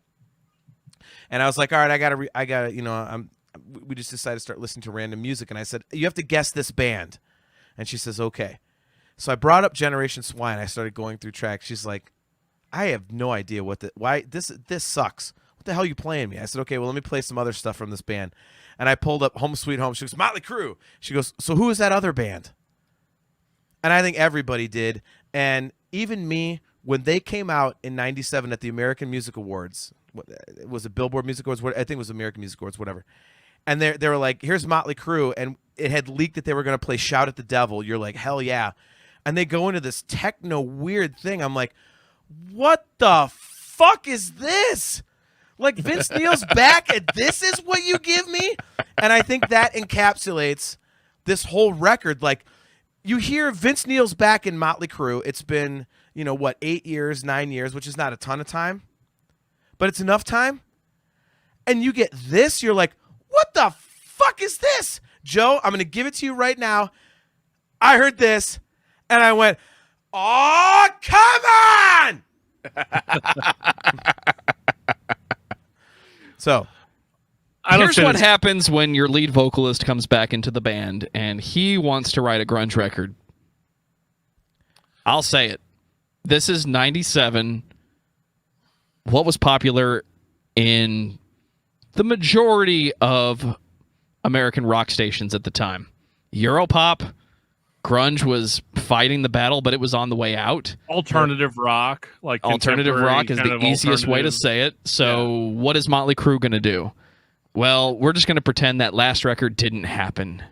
and I was like, all right, I gotta, we just decided to start listening to random music, and I said, you have to guess this band, and she says, okay. So I brought up Generation Swine. I started going through tracks. She's like, I have no idea why this sucks. What the hell are you playing me? I said, okay, well, let me play some other stuff from this band. And I pulled up Home Sweet Home. She goes, Mötley Crüe. She goes, so who is that other band? And I think everybody did. And even me, when they came out in 97 at the American Music Awards, was it Billboard Music Awards? I think it was American Music Awards, whatever. and they were like, here's Mötley Crüe, and it had leaked that they were going to play Shout at the Devil. You're like, hell yeah. And they go into this techno weird thing. I'm like, what the fuck is this? Like, Vince Neil's back, and this is what you give me? And I think that encapsulates this whole record. Like, you hear Vince Neil's back in Mötley Crüe. It's been, 8 years, 9 years, which is not a ton of time, but it's enough time. And you get this, you're like, what the fuck is this? Joe, I'm going to give it to you right now. I heard this, and I went, oh, come on! So, here's what happens when your lead vocalist comes back into the band, and he wants to write a grunge record. I'll say it. This is 97. What was popular in the majority of American rock stations at the time? Europop. Grunge was fighting the battle, but it was on the way out. Alternative rock. Alternative rock is the easiest way to say it. So what is Mötley Crüe going to do? Well, we're just going to pretend that last record didn't happen.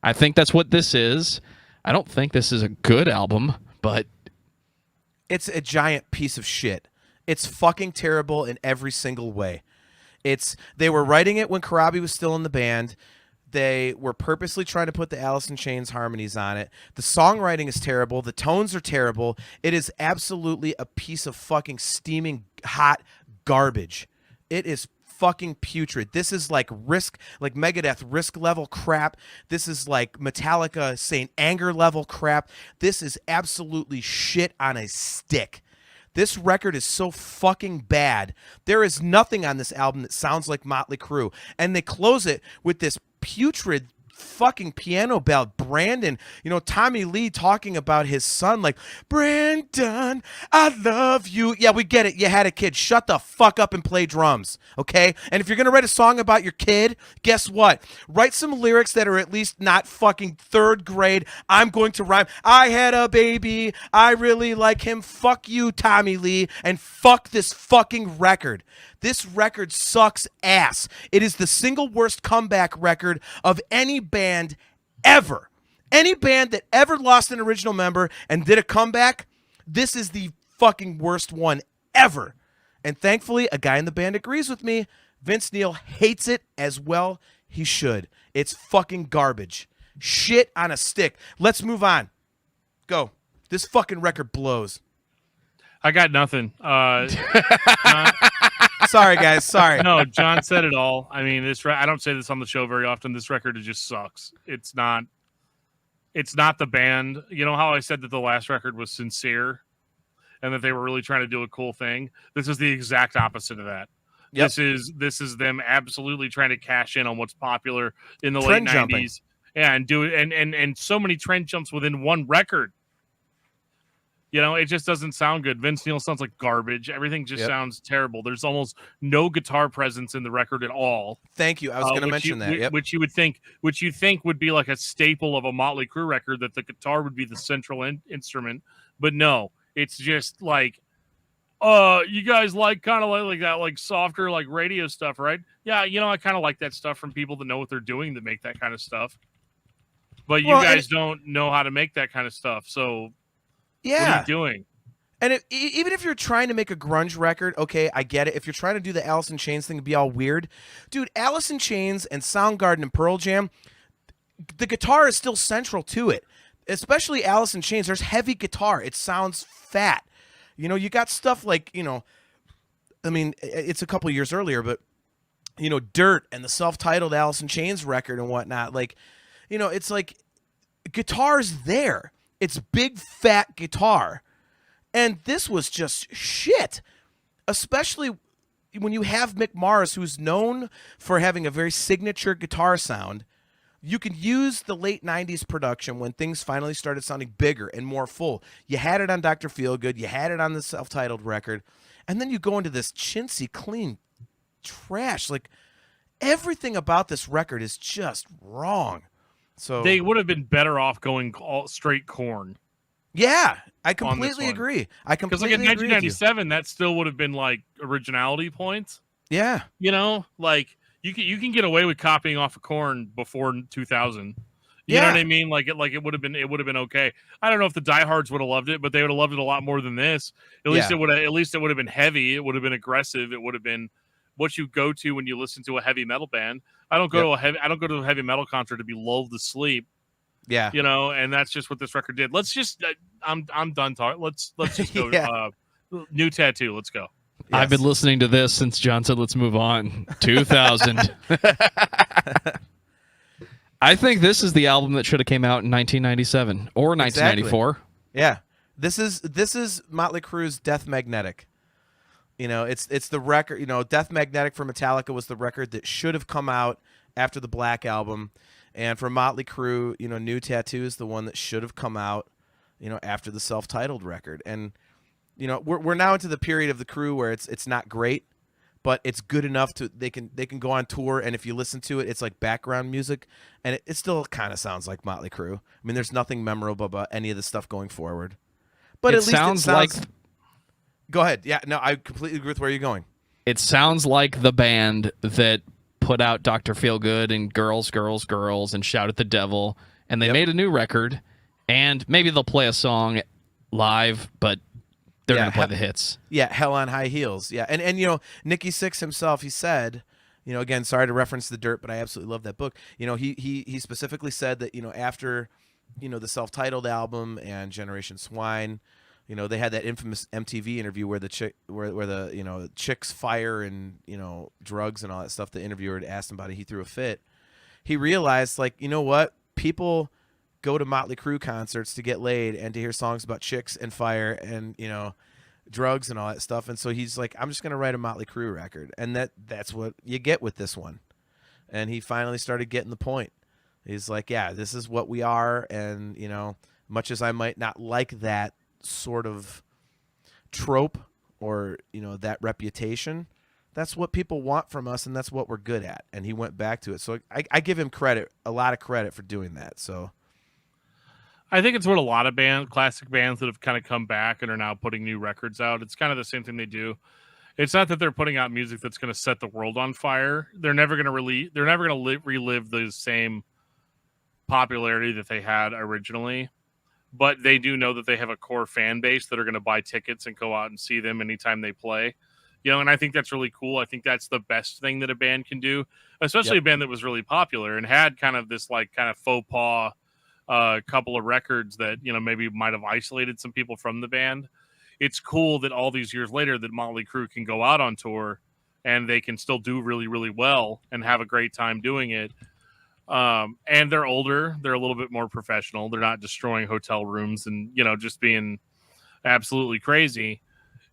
I think that's what this is. I don't think this is a good album, but it's a giant piece of shit. It's fucking terrible in every single way. They were writing it when Corabi was still in the band. They were purposely trying to put the Alice in Chains harmonies on it. The songwriting is terrible. The tones are terrible. It is absolutely a piece of fucking steaming hot garbage. It is fucking putrid. This is like Megadeth Risk level crap. This is like Metallica Saint Anger level crap. This is absolutely shit on a stick. This record is so fucking bad. There is nothing on this album that sounds like Mötley Crüe. And they close it with this putrid fucking piano ballad. Brandon, Tommy Lee talking about his son, like, Brandon, I love you. Yeah, we get it. You had a kid. Shut the fuck up and play drums, okay? And if you're going to write a song about your kid, guess what? Write some lyrics that are at least not fucking third grade. I'm going to rhyme. I had a baby. I really like him. Fuck you, Tommy Lee, and fuck this fucking record. This record sucks ass. It is the single worst comeback record of any band ever. Any band that ever lost an original member and did a comeback, this is the fucking worst one ever. And thankfully, a guy in the band agrees with me. Vince Neil hates it as well. He should. It's fucking garbage. Shit on a stick. Let's move on. Go. This fucking record blows. I got nothing. Sorry, guys. Sorry. No, John said it all. I mean, I don't say this on the show very often. This record just sucks. It's not the band. You know how I said that the last record was sincere and that they were really trying to do a cool thing? This is the exact opposite of that. Yep. This is them absolutely trying to cash in on what's popular in the late 90s. Yeah, and do it and so many trend jumps within one record. It just doesn't sound good. Vince Neil sounds like garbage. Everything just sounds terrible. There's almost no guitar presence in the record at all. Thank you. I was going to mention that. Yep. Which you think would be like a staple of a Mötley Crüe record, that the guitar would be the central instrument. But no, it's just like, you guys kind of like that, like softer, like radio stuff, right? Yeah, I kind of like that stuff from people that know what they're doing that make that kind of stuff. But you guys don't know how to make that kind of stuff, so. Yeah. What are you doing? And even if you're trying to make a grunge record, okay, I get it. If you're trying to do the Alice in Chains thing to be all weird, dude, Alice in Chains and Soundgarden and Pearl Jam, the guitar is still central to it. Especially Alice in Chains, there's heavy guitar. It sounds fat. You got stuff like, I mean, it's a couple years earlier, but, Dirt and the self-titled Alice in Chains record and whatnot. Like, it's like guitar's there. It's big, fat guitar. And this was just shit. Especially when you have Mick Mars, who's known for having a very signature guitar sound. You could use the late 90s production when things finally started sounding bigger and more full. You had it on Dr. Feelgood. You had it on the self-titled record. And then you go into this chintzy, clean trash. Like, everything about this record is just wrong. So they would have been better off going all straight Korn. Yeah, I completely agree. Because like in 1997, that still would have been like originality points. Yeah. Like you can get away with copying off of Korn before 2000. You know Yeah. what I mean? Like it would have been okay. I don't know if the diehards would have loved it, but they would have loved it a lot more than this. At least it would have been heavy. It would have been aggressive. It would have been what you go to when you listen to a heavy metal band. I don't go to a heavy metal concert to be lulled to sleep. Yeah. You know, and that's just what this record did. Let's just I'm done talking. Let's just go Yeah. New Tattoo. Let's go. Yes. I've been listening to this since John said let's move on. 2000. I think this is the album that should have came out in 1997 or 1994. Exactly. Yeah. This is Mötley Crüe's Death Magnetic. You know, it's the record, you know, Death Magnetic for Metallica was the record that should have come out after the Black Album. And for Mötley Crüe, you know, New Tattoo is the one that should have come out, you know, after the self-titled record. And you know, we're now into the period of the Crüe where it's not great, but it's good enough to they can go on tour, and if you listen to it, it's like background music, and it still kind of sounds like Mötley Crüe. I mean, there's nothing memorable about any of the stuff going forward, but It at least sounds like. Go ahead. Yeah, no, I completely agree with where you're going. It sounds like the band that put out Dr. Feelgood and Girls, Girls, Girls and Shout at the Devil, and they made a new record, and maybe they'll play a song live, but they're going to play the hits. Yeah, Hell on High Heels. Yeah, and you know, Nikki Sixx himself, he said, you know, again, sorry to reference The Dirt, but I absolutely love that book. You know, he specifically said that, you know, after, you know, the self-titled album and Generation Swine, you know, they had that infamous MTV interview where the where the, you know, chicks, fire, and, you know, drugs and all that stuff. The interviewer had asked him about it. He threw a fit. He realized, like, you know what? People go to Mötley Crüe concerts to get laid and to hear songs about chicks and fire and, you know, drugs and all that stuff. And so he's like, I'm just going to write a Mötley Crüe record. And that's what you get with this one. And he finally started getting the point. He's like, yeah, this is what we are. And, you know, much as I might not like that sort of trope or, you know, that reputation, that's what people want from us, and that's what we're good at. And he went back to it. So I give him credit, a lot of credit for doing that. So I think it's what a lot of classic bands that have kind of come back and are now putting new records out. It's kind of the same thing they do. It's not that they're putting out music that's going to set the world on fire. They're never going to relive the same popularity that they had originally. But they do know that they have a core fan base that are going to buy tickets and go out and see them anytime they play. You know, and I think that's really cool. I think that's the best thing that a band can do, especially a band that was really popular and had kind of this like kind of faux pas couple of records that, you know, maybe might have isolated some people from the band. It's cool that all these years later that Mötley Crüe can go out on tour and they can still do really, really well and have a great time doing it. And they're older. They're a little bit more professional. They're not destroying hotel rooms and, you know, just being absolutely crazy.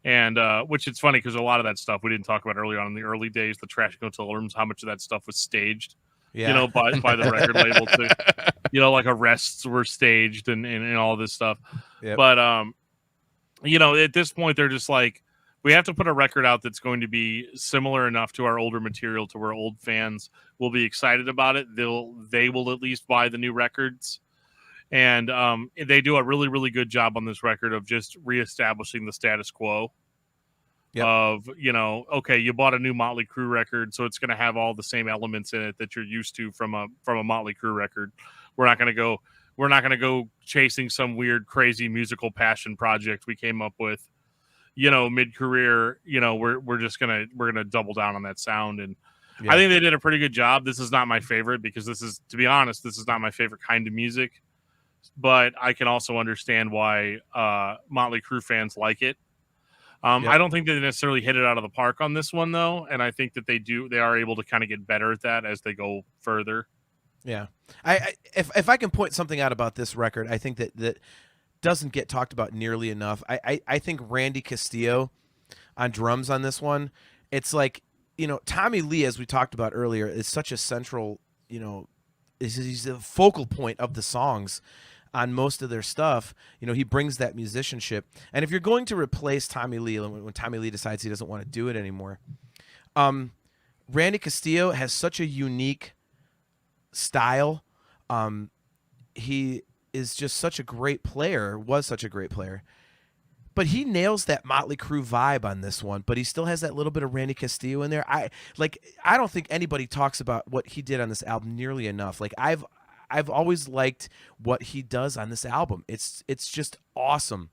And which it's funny because a lot of that stuff we didn't talk about earlier on in the early days, the trashing hotel rooms, how much of that stuff was staged, you know, by the record label too. You know, like arrests were staged and all this stuff. Yep. But, you know, at this point, they're just like, we have to put a record out that's going to be similar enough to our older material to where old fans will be excited about it. They will at least buy the new records. And they do a really, really good job on this record of just reestablishing the status quo. Yep. Of, you know, okay, you bought a new Mötley Crüe record, so it's going to have all the same elements in it that you're used to from a Mötley Crüe record. We're not going to go chasing some weird, crazy musical passion project we came up with, you know, mid-career. You know, we're gonna double down on that sound, and I think they did a pretty good job. This is not my favorite because to be honest, this is not my favorite kind of music. But I can also understand why Mötley Crüe fans like it. I don't think they necessarily hit it out of the park on this one, though, and I think that they are able to kind of get better at that as they go further. Yeah, if I can point something out about this record, I think that doesn't get talked about nearly enough. I think Randy Castillo on drums on this one, it's like, you know, Tommy Lee, as we talked about earlier, is such a central, you know, he's the focal point of the songs on most of their stuff. You know, he brings that musicianship. And if you're going to replace Tommy Lee, when Tommy Lee decides he doesn't want to do it anymore, Randy Castillo has such a unique style. He is just such a great player, was such a great player. but he nails that Mötley Crüe vibe on this one, but he still has that little bit of Randy Castillo in there. I don't think anybody talks about what he did on this album nearly enough. Like I've always liked what he does on this album. It's just awesome.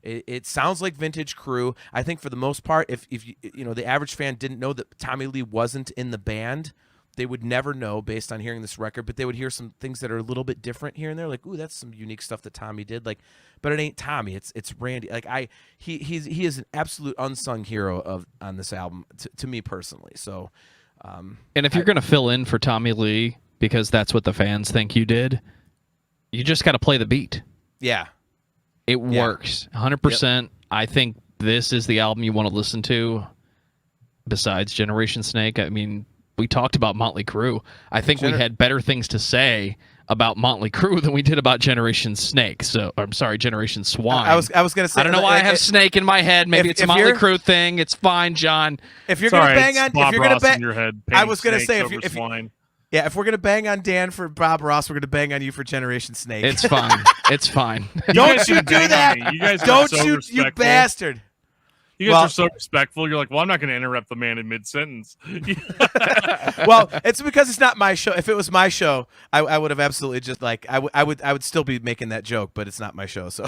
It sounds like vintage Crüe. I think for the most part, if you know, the average fan didn't know that Tommy Lee wasn't in the band, they would never know based on hearing this record, but they would hear some things that are a little bit different here and there. Like, ooh, that's some unique stuff that Tommy did. Like, but it ain't Tommy. It's Randy. Like he is an absolute unsung hero on this album to me personally. So, and if you're going to fill in for Tommy Lee because that's what the fans think you did, you just got to play the beat. Yeah, it works 100%. Yep. I think this is the album you want to listen to. Besides Generation Snake, I mean, we talked about Mötley Crüe. I think we had better things to say about Mötley Crüe than we did about Generation Snake. So, I'm sorry, Generation Swine. I was going to say. I don't know why I have Snake in my head. Maybe it's a Mötley Crüe thing. It's fine, John. If you're going to bang on, if you're going to bang, your head, I was going to say if Swine. Yeah, if we're going to bang on Dan for Bob Ross, we're going to bang on you for Generation Snake. It's fine. It's fine. Don't you do that. You guys don't so you, you bastard. You guys are so respectful. You're like, well, I'm not going to interrupt the man in mid-sentence. Well, it's because it's not my show. If it was my show, I would have absolutely just like I would still be making that joke, but it's not my show. So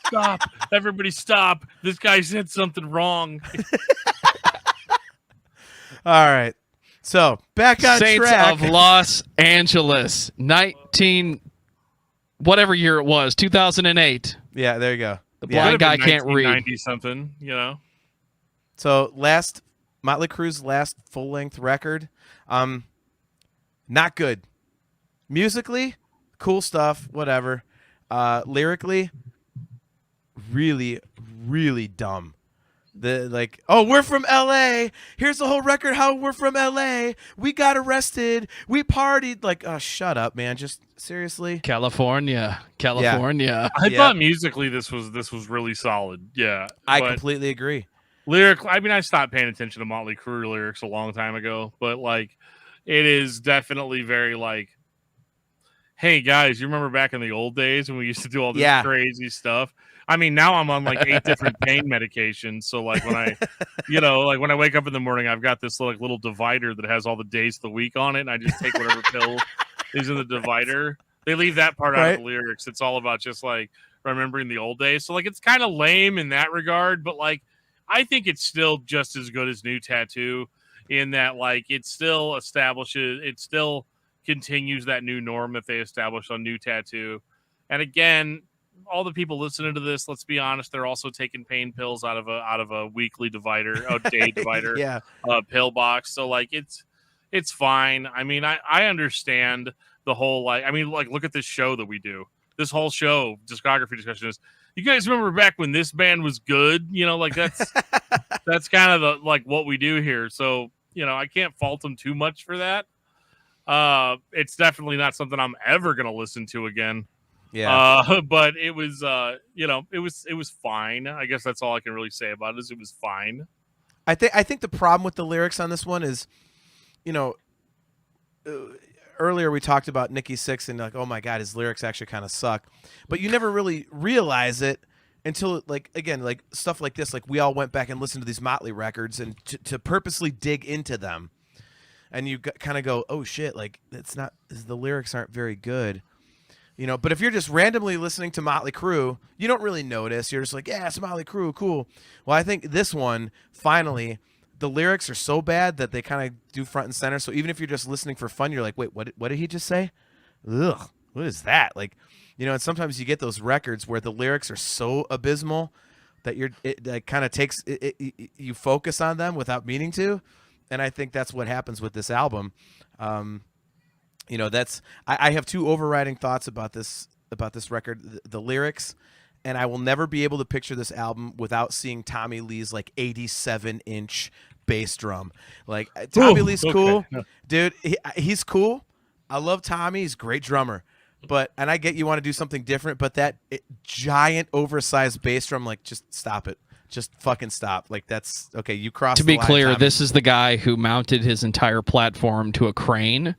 stop, everybody, stop! This guy said something wrong. All right, so back on Saints track. of Los Angeles, whatever year it was, 2008. Yeah, there you go. The blind guy can't read. 90 something, you know. So Mötley Crüe's last full-length record, not good. Musically, cool stuff, whatever. Lyrically, really, really dumb. We're from L.A. Here's the whole record how we're from L.A. We got arrested. We partied. Like, oh, shut up, man. Just seriously. California. I thought musically this was really solid. Yeah, I completely agree. Lyric. I mean, I stopped paying attention to Mötley Crüe lyrics a long time ago, but like, it is definitely very like, hey guys, you remember back in the old days when we used to do all this crazy stuff? I mean, now I'm on like 8 different pain medications. So like when I, when I wake up in the morning, I've got this little divider that has all the days of the week on it. And I just take whatever pill is in the divider. They leave that part out of the lyrics. It's all about just like remembering the old days. So like, it's kind of lame in that regard, but like, I think it's still just as good as New Tattoo in that like, it still continues that new norm that they established on New Tattoo. And again, all the people listening to this, let's be honest, they're also taking pain pills out of a weekly divider, a day divider, pill box. So like it's fine. I mean, I understand the whole look at this show that we do. This whole show, discography discussion is. You guys remember back when this band was good? Like that's kind of the like what we do here. So I can't fault them too much for that. It's definitely not something I'm ever gonna listen to again. Yeah. But it was, it was fine. I guess that's all I can really say about it is it was fine. I think the problem with the lyrics on this one is, earlier we talked about Nikki Sixx and like, oh my God, his lyrics actually kind of suck, but you never really realize it until like stuff like this. Like we all went back and listened to these Mötley records and to purposely dig into them, and you kind of go, oh shit, like the lyrics aren't very good. But if you're just randomly listening to Mötley Crüe, you don't really notice. You're just like, yeah, it's Mötley Crüe, cool. Well, I think this one, finally, the lyrics are so bad that they kind of do front and center. So even if you're just listening for fun, you're like, wait, what did he just say? Ugh, what is that? Like, and sometimes you get those records where the lyrics are so abysmal that it kind of takes you focus on them without meaning to. And I think that's what happens with this album. I have 2 overriding thoughts about this record, the lyrics, and I will never be able to picture this album without seeing Tommy Lee's like 87-inch bass drum. Like Tommy Lee's cool, dude. He's cool. I love Tommy. He's a great drummer. And I get you want to do something different, but that giant oversized bass drum, like just stop it. Just fucking stop. Like that's okay. You crossed. To be the line, clear, Tommy. This is the guy who mounted his entire platform to a crane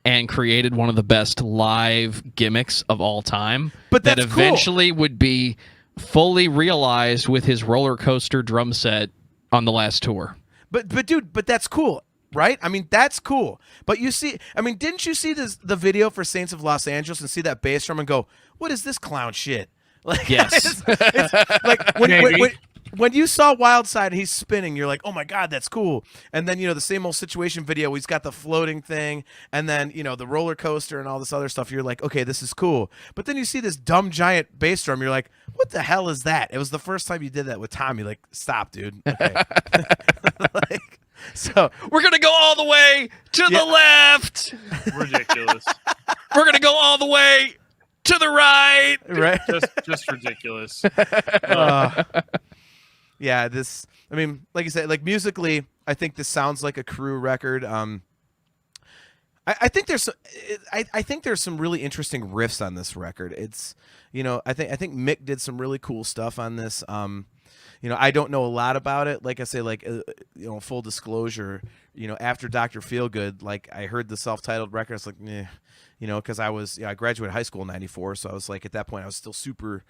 and created one of the best live gimmicks of all time. But that's that eventually would be fully realized with his roller coaster drum set on the last tour. But dude, that's cool, right? I mean, that's cool. But you see, I mean, didn't you see the video for Saints of Los Angeles and see that bass drum and go, "What is this clown shit?" Like, Yes. it's like when you saw Wildside and he's spinning, you're like, "Oh my god, that's cool." And then the same old Situation video, he's got the floating thing, and then the roller coaster and all this other stuff. You're like, "Okay, this is cool." But then you see this dumb giant bass drum, you're like, "What the hell is that?" It was the first time you did that with Tommy. Like, stop, dude. Okay. Like, so We're going to go all the way to the left. Ridiculous. We're going to go all the way to the right. right. Just ridiculous. Yeah, this. I mean, like you said, like musically, I think this sounds like a Crüe record. I think there's I think there's some really interesting riffs on this record. It's I think Mick did some really cool stuff on this. I don't know a lot about it. Like I say, like full disclosure, after Dr. Feelgood, like I heard the self-titled record, I was like, meh, because I graduated high school in '94, so I was like, at that point, I was still super,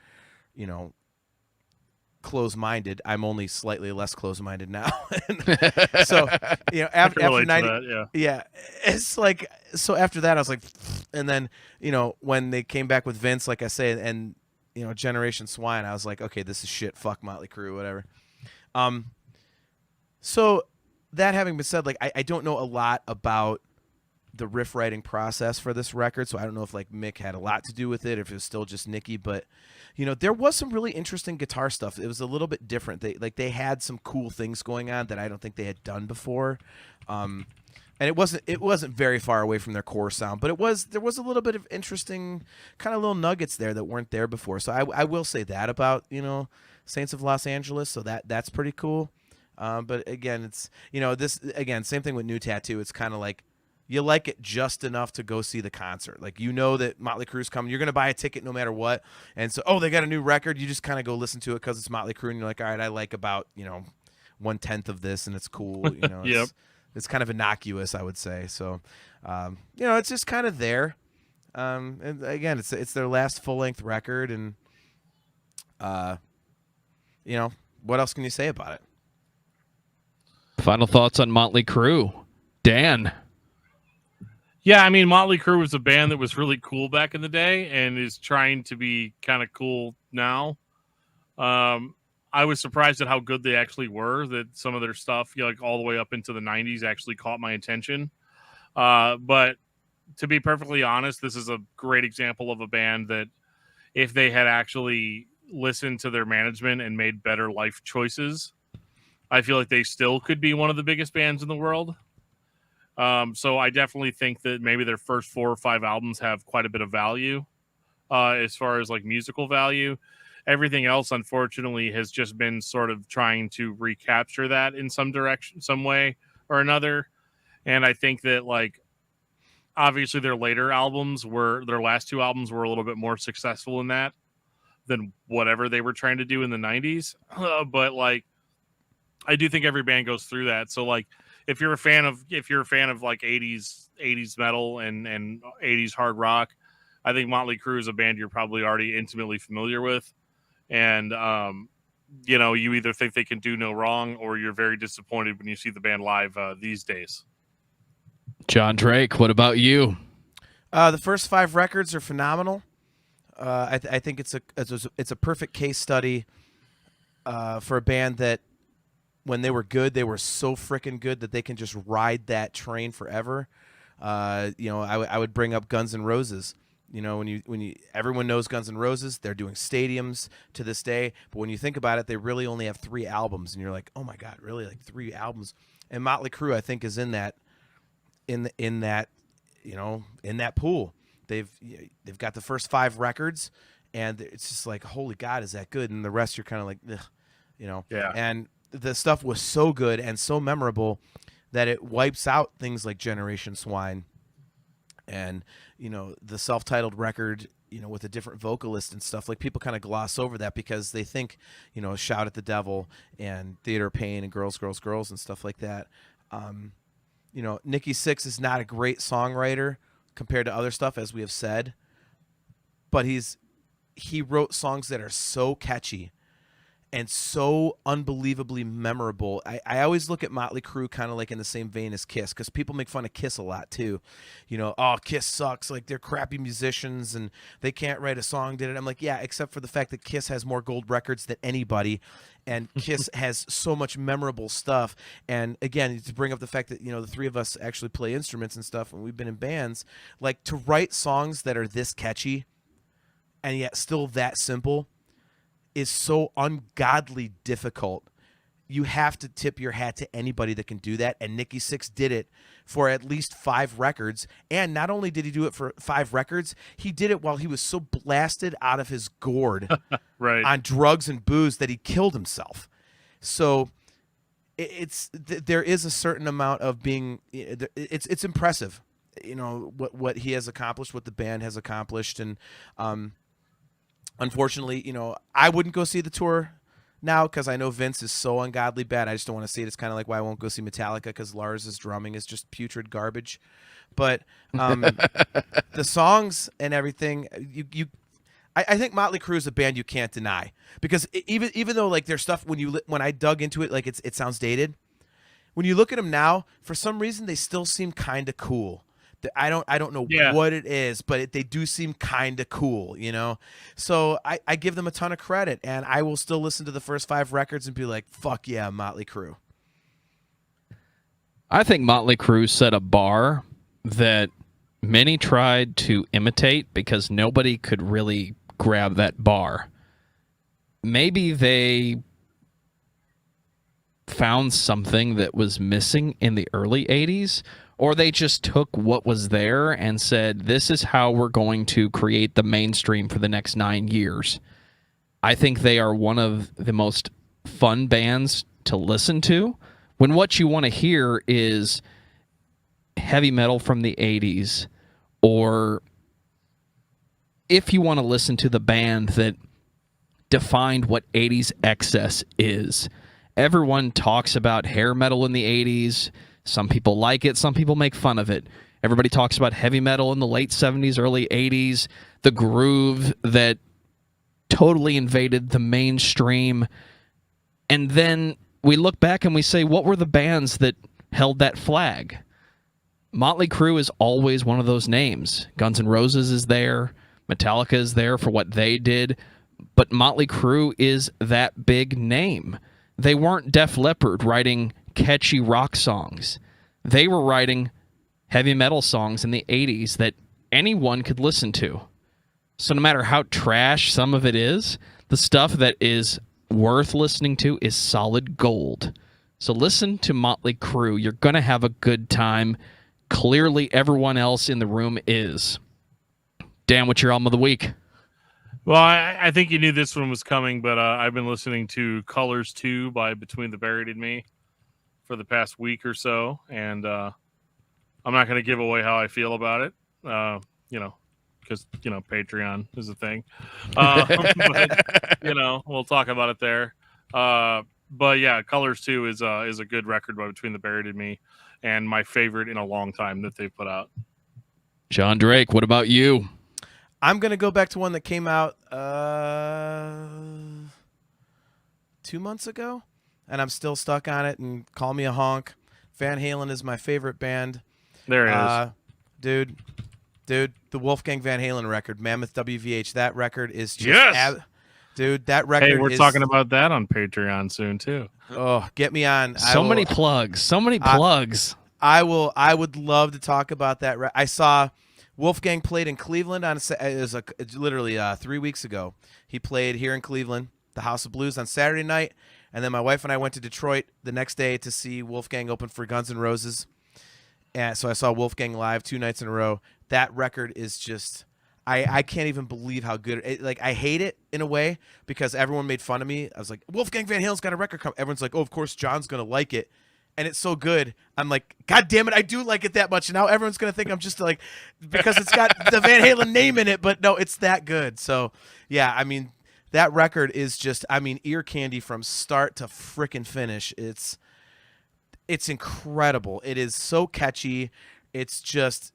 close-minded. I'm only slightly less close-minded now. So after 90, it's like, so after that I was like, and then when they came back with Vince, like I say, and Generation Swine, I was like, okay, this is shit, fuck Mötley Crüe, whatever. So that having been said, like I don't know a lot about the riff writing process for this record, so I don't know if like Mick had a lot to do with it, if it was still just Nicky, but there was some really interesting guitar stuff. It was a little bit different. They had some cool things going on that I don't think they had done before. And it wasn't very far away from their core sound, but there was a little bit of interesting kind of little nuggets there that weren't there before. So I will say that about Saints of Los Angeles. So that's pretty cool. But again, it's this again, same thing with New Tattoo. It's kind of like you like it just enough to go see the concert. Like that Mötley Crüe's coming. You're gonna buy a ticket no matter what. And so they got a new record. You just kind of go listen to it because it's Mötley Crüe, and you're like, all right, I like about 1/10 of this, and it's cool. Yep. It's kind of innocuous, I would say. So, it's just kind of there. And again, it's their last full length record, and what else can you say about it? Final thoughts on Mötley Crüe, Dan. Yeah, I mean, Mötley Crüe was a band that was really cool back in the day and is trying to be kind of cool now. I was surprised at how good they actually were, that some of their stuff, like all the way up into the 90s, actually caught my attention. But to be perfectly honest, this is a great example of a band that if they had actually listened to their management and made better life choices, I feel like they still could be one of the biggest bands in the world. So I definitely think that maybe their first 4 or 5 albums have quite a bit of value as far as like musical value. Everything else, unfortunately, has just been sort of trying to recapture that in some direction, some way or another. And I think that like, obviously their last 2 albums were a little bit more successful in that than whatever they were trying to do in the 90s. But like, I do think every band goes through that. So like, if you're a fan of like 80s metal and 80s hard rock, I think Mötley Crüe is a band you're probably already intimately familiar with. And, you either think they can do no wrong or you're very disappointed when you see the band live these days. Jon Drake, what about you? The first 5 records are phenomenal. I think it's a perfect case study for a band that when they were good, they were so freaking good that they can just ride that train forever. I would bring up Guns N' Roses. When everyone knows Guns N' Roses, they're doing stadiums to this day. But when you think about it, they really only have 3 albums, and you're like, oh my god, really? Like 3 albums? And Mötley Crüe, I think, is in that pool. They've got the first 5 records, and it's just like, holy god, is that good? And the rest, you're kind of like, ugh, Yeah. And the stuff was so good and so memorable that it wipes out things like Generation Swine and the self-titled record with a different vocalist and stuff. Like, people kind of gloss over that because they think Shout at the Devil and Theater of Pain and Girls Girls Girls and stuff like that. Nikki Sixx is not a great songwriter compared to other stuff, as we have said, but he's he wrote songs that are so catchy and so unbelievably memorable. I always look at Mötley Crüe kind of like in the same vein as Kiss, because people make fun of Kiss a lot too. You know, oh, Kiss sucks, like they're crappy musicians and they can't write a song, did it? I'm like, yeah, except for the fact that Kiss has more gold records than anybody, and Kiss has so much memorable stuff. And again, to bring up the fact that, you know, the three of us actually play instruments and stuff, and we've been in bands, like to write songs that are this catchy and yet still that simple is so ungodly difficult. You have to tip your hat to anybody that can do that, and Nikki Sixx did it for at least 5 records. And not only did he do it for 5 records, he did it while he was so blasted out of his gourd Right. on drugs and booze that he killed himself. So there is a certain amount of being, it's impressive, you know, what he has accomplished, what the band has accomplished. And unfortunately, you know, I wouldn't go see the tour now because I know Vince is so ungodly bad. I just don't want to see it. It's kind of like why I won't go see Metallica, because Lars's drumming is just putrid garbage. But the songs and everything, I think Mötley Crüe is a band you can't deny, because even though like their stuff, when I dug into it, like it sounds dated. When you look at them now, for some reason they still seem kind of cool. I don't know what it is, but they do seem kind of cool, you know? So I give them a ton of credit, and I will still listen to the first 5 records and be like, fuck yeah, Mötley Crüe. I think Mötley Crüe set a bar that many tried to imitate because nobody could really grab that bar. Maybe they found something that was missing in the early 80s, or they just took what was there and said, this is how we're going to create the mainstream for the next 9 years. I think they are one of the most fun bands to listen to when what you want to hear is heavy metal from the 80s, or if you want to listen to the band that defined what 80s excess is. Everyone talks about hair metal in the 80s. Some people like it. Some people make fun of it. Everybody talks about heavy metal in the late 70s, early 80s, the groove that totally invaded the mainstream. And then we look back and we say, what were the bands that held that flag? Mötley Crüe is always one of those names. Guns N' Roses is there. Metallica is there for what they did. But Mötley Crüe is that big name. They weren't Def Leppard writing catchy rock songs. They were writing heavy metal songs in the 80s that anyone could listen to. So no matter how trash some of it is, the stuff that is worth listening to is solid gold. So listen to Mötley Crüe. You're going to have a good time. Clearly everyone else in the room is. Dan, what's your album of the week? Well, I think you knew this one was coming, but I've been listening to Colors 2 by Between the Buried and Me for the past week or so, and I'm not going to give away how I feel about it, because, Patreon is a thing. But, we'll talk about it there. But, yeah, Colors 2 is a good record by Between the Buried and Me, and my favorite in a long time that they've put out. Jon Drake, what about you? I'm going to go back to one that came out 2 months ago, and I'm still stuck on it, and call me a honk. Van Halen is my favorite band. There it is. Dude, the Wolfgang Van Halen record, Mammoth WVH, that record is just... Yes! Dude, that record Hey, we're talking about that on Patreon soon, too. Oh, get me on. Many plugs. So many plugs. I would love to talk about that. I saw... Wolfgang played in Cleveland literally 3 weeks ago. He played here in Cleveland, the House of Blues, on Saturday night, and then my wife and I went to Detroit the next day to see Wolfgang open for Guns N' Roses. And so I saw Wolfgang live 2 nights in a row. That record is just, I can't even believe how good. I hate it in a way because everyone made fun of me. I was like, Wolfgang Van Halen's got a record coming. Everyone's like, oh, of course John's gonna like it. And it's so good. I'm like, God damn it, I do like it that much. And now everyone's going to think I'm just like, because it's got the Van Halen name in it, but no, it's that good. So, yeah, I mean, that record is just, ear candy from start to frickin' finish. It's incredible. It is so catchy. It's just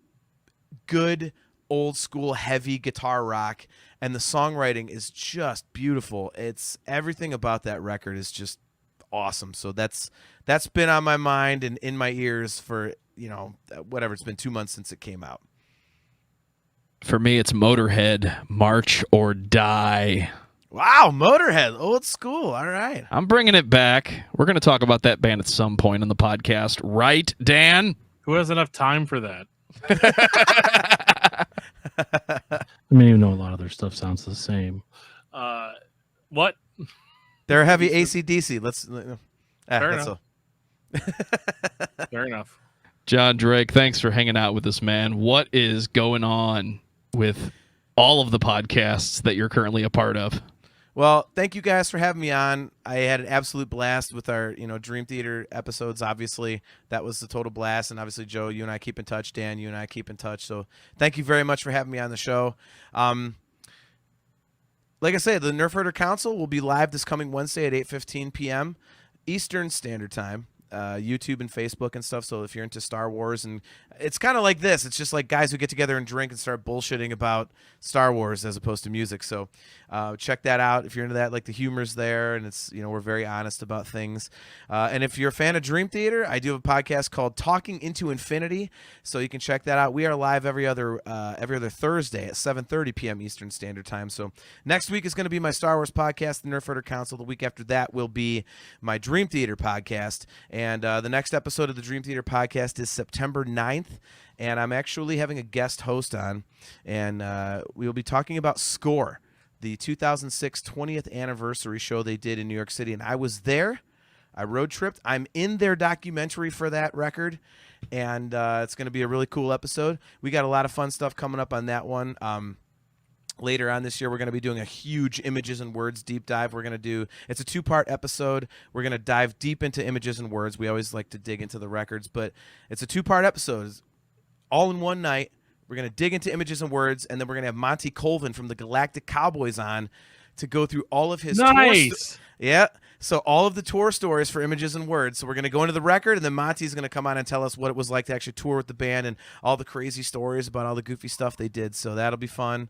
good, old school heavy guitar rock, and the songwriting is just beautiful. It's everything about that record is just awesome. So that's been on my mind and in my ears for, whatever, it's been 2 months since it came out. For me, it's Motörhead, March or Die. Wow, Motörhead, old school. All right. I'm bringing it back. We're going to talk about that band at some point on the podcast, right, Dan? Who has enough time for that? I mean, even though a lot of their stuff sounds the same. What? They're heavy AC/DC. Fair enough. Fair enough. Jon Drake, thanks for hanging out with us, man. What is going on with all of the podcasts that you're currently a part of? Well, thank you guys for having me on. I had an absolute blast with our, Dream Theater episodes. Obviously, that was the total blast. And obviously, Joe, you and I keep in touch. Dan, you and I keep in touch. So thank you very much for having me on the show. Like I said, the Nerfherder Council will be live this coming Wednesday at 8:15 p.m. Eastern Standard Time. YouTube and Facebook and stuff. So if you're into Star Wars, and it's kind of like this, it's just like guys who get together and drink and start bullshitting about Star Wars as opposed to music. So check that out if you're into that. Like, the humor's there, and it's, we're very honest about things. And if you're a fan of Dream Theater, I do have a podcast called Talking Into Infinity, so you can check that out. We are live every other Thursday at 7:30 p.m. Eastern Standard Time. So next week is going to be my Star Wars podcast, the Nerfherder Council. The week after that will be my Dream Theater podcast. And the next episode of the Dream Theater podcast is September 9th, and I'm actually having a guest host on, and we will be talking about Score, the 2006 20th anniversary show they did in New York City. And I was there. I road tripped. I'm in their documentary for that record, and it's going to be a really cool episode. We got a lot of fun stuff coming up on that one. Later on this year, we're going to be doing a huge Images and Words deep dive. It's a 2-part episode. We're going to dive deep into Images and Words. We always like to dig into the records, but it's a 2-part episode. It's all in one night. We're going to dig into Images and Words, and then we're going to have Monty Colvin from the Galactic Cowboys on to go through all of his Nice. Yeah. So all of the tour stories for Images and Words. So we're going to go into the record, and then Monty's going to come on and tell us what it was like to actually tour with the band and all the crazy stories about all the goofy stuff they did. So that'll be fun.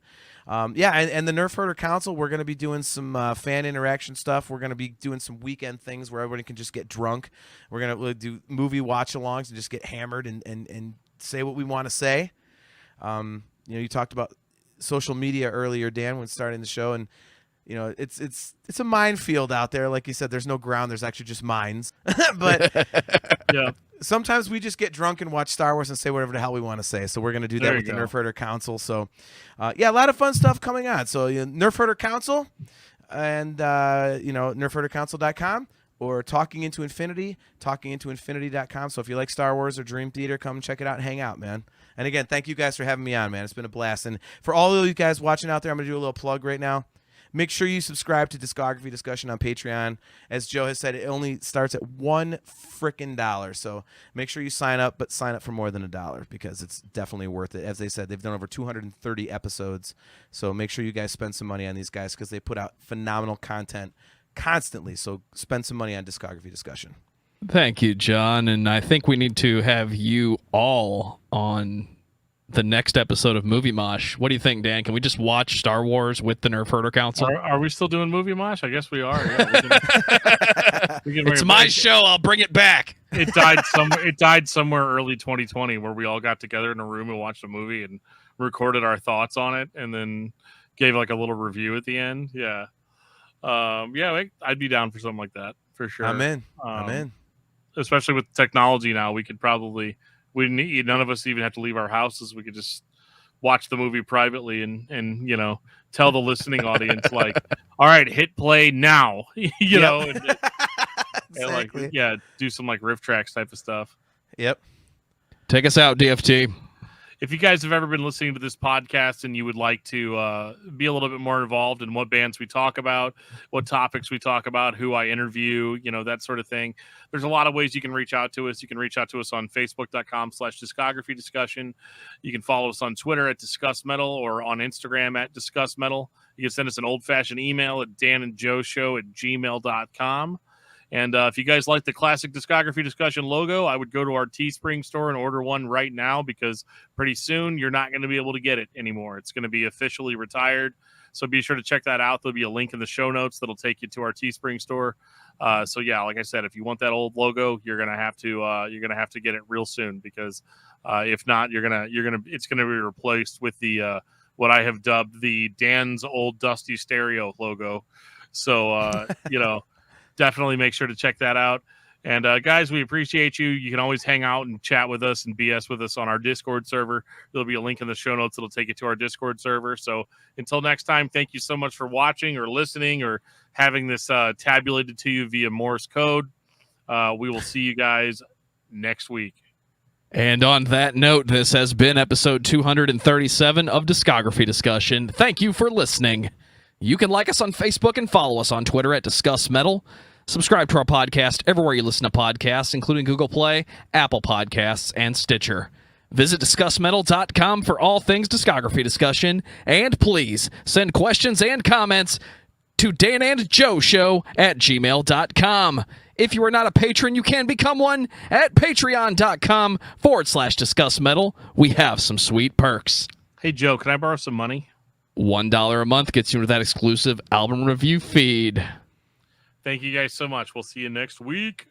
And the Nerfherder Council, we're going to be doing some fan interaction stuff. We're going to be doing some weekend things where everybody can just get drunk. We're going to do movie watch-alongs and just get hammered and say what we want to say. You talked about social media earlier, Dan, when starting the show, and it's a minefield out there. Like you said, there's no ground. There's actually just mines. But Yeah. sometimes we just get drunk and watch Star Wars and say whatever the hell we want to say. So we're going to do that There with you the go. Nerfherder Council. So, a lot of fun stuff coming on. So, Nerfherder Council and, nerfherdercouncil.com or Talking Into Infinity, talkingintoinfinity.com. So if you like Star Wars or Dream Theater, come check it out and hang out, man. And again, thank you guys for having me on, man. It's been a blast. And for all of you guys watching out there, I'm going to do a little plug right now. Make sure you subscribe to Discography Discussion on Patreon. As Joe has said, it only starts at $1 frickin' dollar. So make sure you sign up, but sign up for more than $1 because it's definitely worth it. As they said, they've done over 230 episodes. So make sure you guys spend some money on these guys because they put out phenomenal content constantly. So spend some money on Discography Discussion. Thank you, John. And I think we need to have you all on the next episode of Movie Mosh. What do you think, Dan? Can we just watch Star Wars with the Nerfherder Council? Are we still doing Movie Mosh? I guess we are. Yeah, we can It's my show. I'll bring it back. It died somewhere early 2020 where we all got together in a room and watched a movie and recorded our thoughts on it and then gave like a little review at the end. Yeah. I'd be down for something like that for sure. I'm in. Especially with technology now, we could probably none of us even have to leave our houses. We could just watch the movie privately and tell the listening audience like, all right, hit play now. Exactly. Do some like riff tracks type of stuff. Yep. Take us out, DFT. If you guys have ever been listening to this podcast and you would like to be a little bit more involved in what bands we talk about, what topics we talk about, who I interview, that sort of thing, there's a lot of ways you can reach out to us. You can reach out to us on Facebook.com/discography discussion. You can follow us on Twitter at discussmetal or on Instagram at discussmetal. You can send us an old-fashioned email at danandjoeshow@gmail.com. And if you guys like the classic discography discussion logo, I would go to our Teespring store and order one right now, because pretty soon you're not going to be able to get it anymore. It's going to be officially retired. So be sure to check that out. There'll be a link in the show notes that'll take you to our Teespring store. So yeah, like I said, if you want that old logo, you're gonna have to get it real soon, because if not, it's gonna be replaced with the what I have dubbed the Dan's old dusty stereo logo. So definitely make sure to check that out. And guys, we appreciate you. You can always hang out and chat with us and BS with us on our Discord server. There'll be a link in the show notes that'll take you to our Discord server. So until next time, thank you so much for watching or listening or having this tabulated to you via Morse code. We will see you guys next week. And on that note, this has been episode 237 of Discography Discussion. Thank you for listening. You can like us on Facebook and follow us on Twitter at discussmetal. Subscribe to our podcast everywhere you listen to podcasts, including Google Play, Apple Podcasts, and Stitcher. Visit discussmetal.com for all things discography discussion. And please send questions and comments to danandjoeshow@gmail.com. If you are not a patron, you can become one at patreon.com/discussmetal. We have some sweet perks. Hey, Joe, can I borrow some money? $1 a month gets you into that exclusive album review feed. Thank you guys so much. We'll see you next week.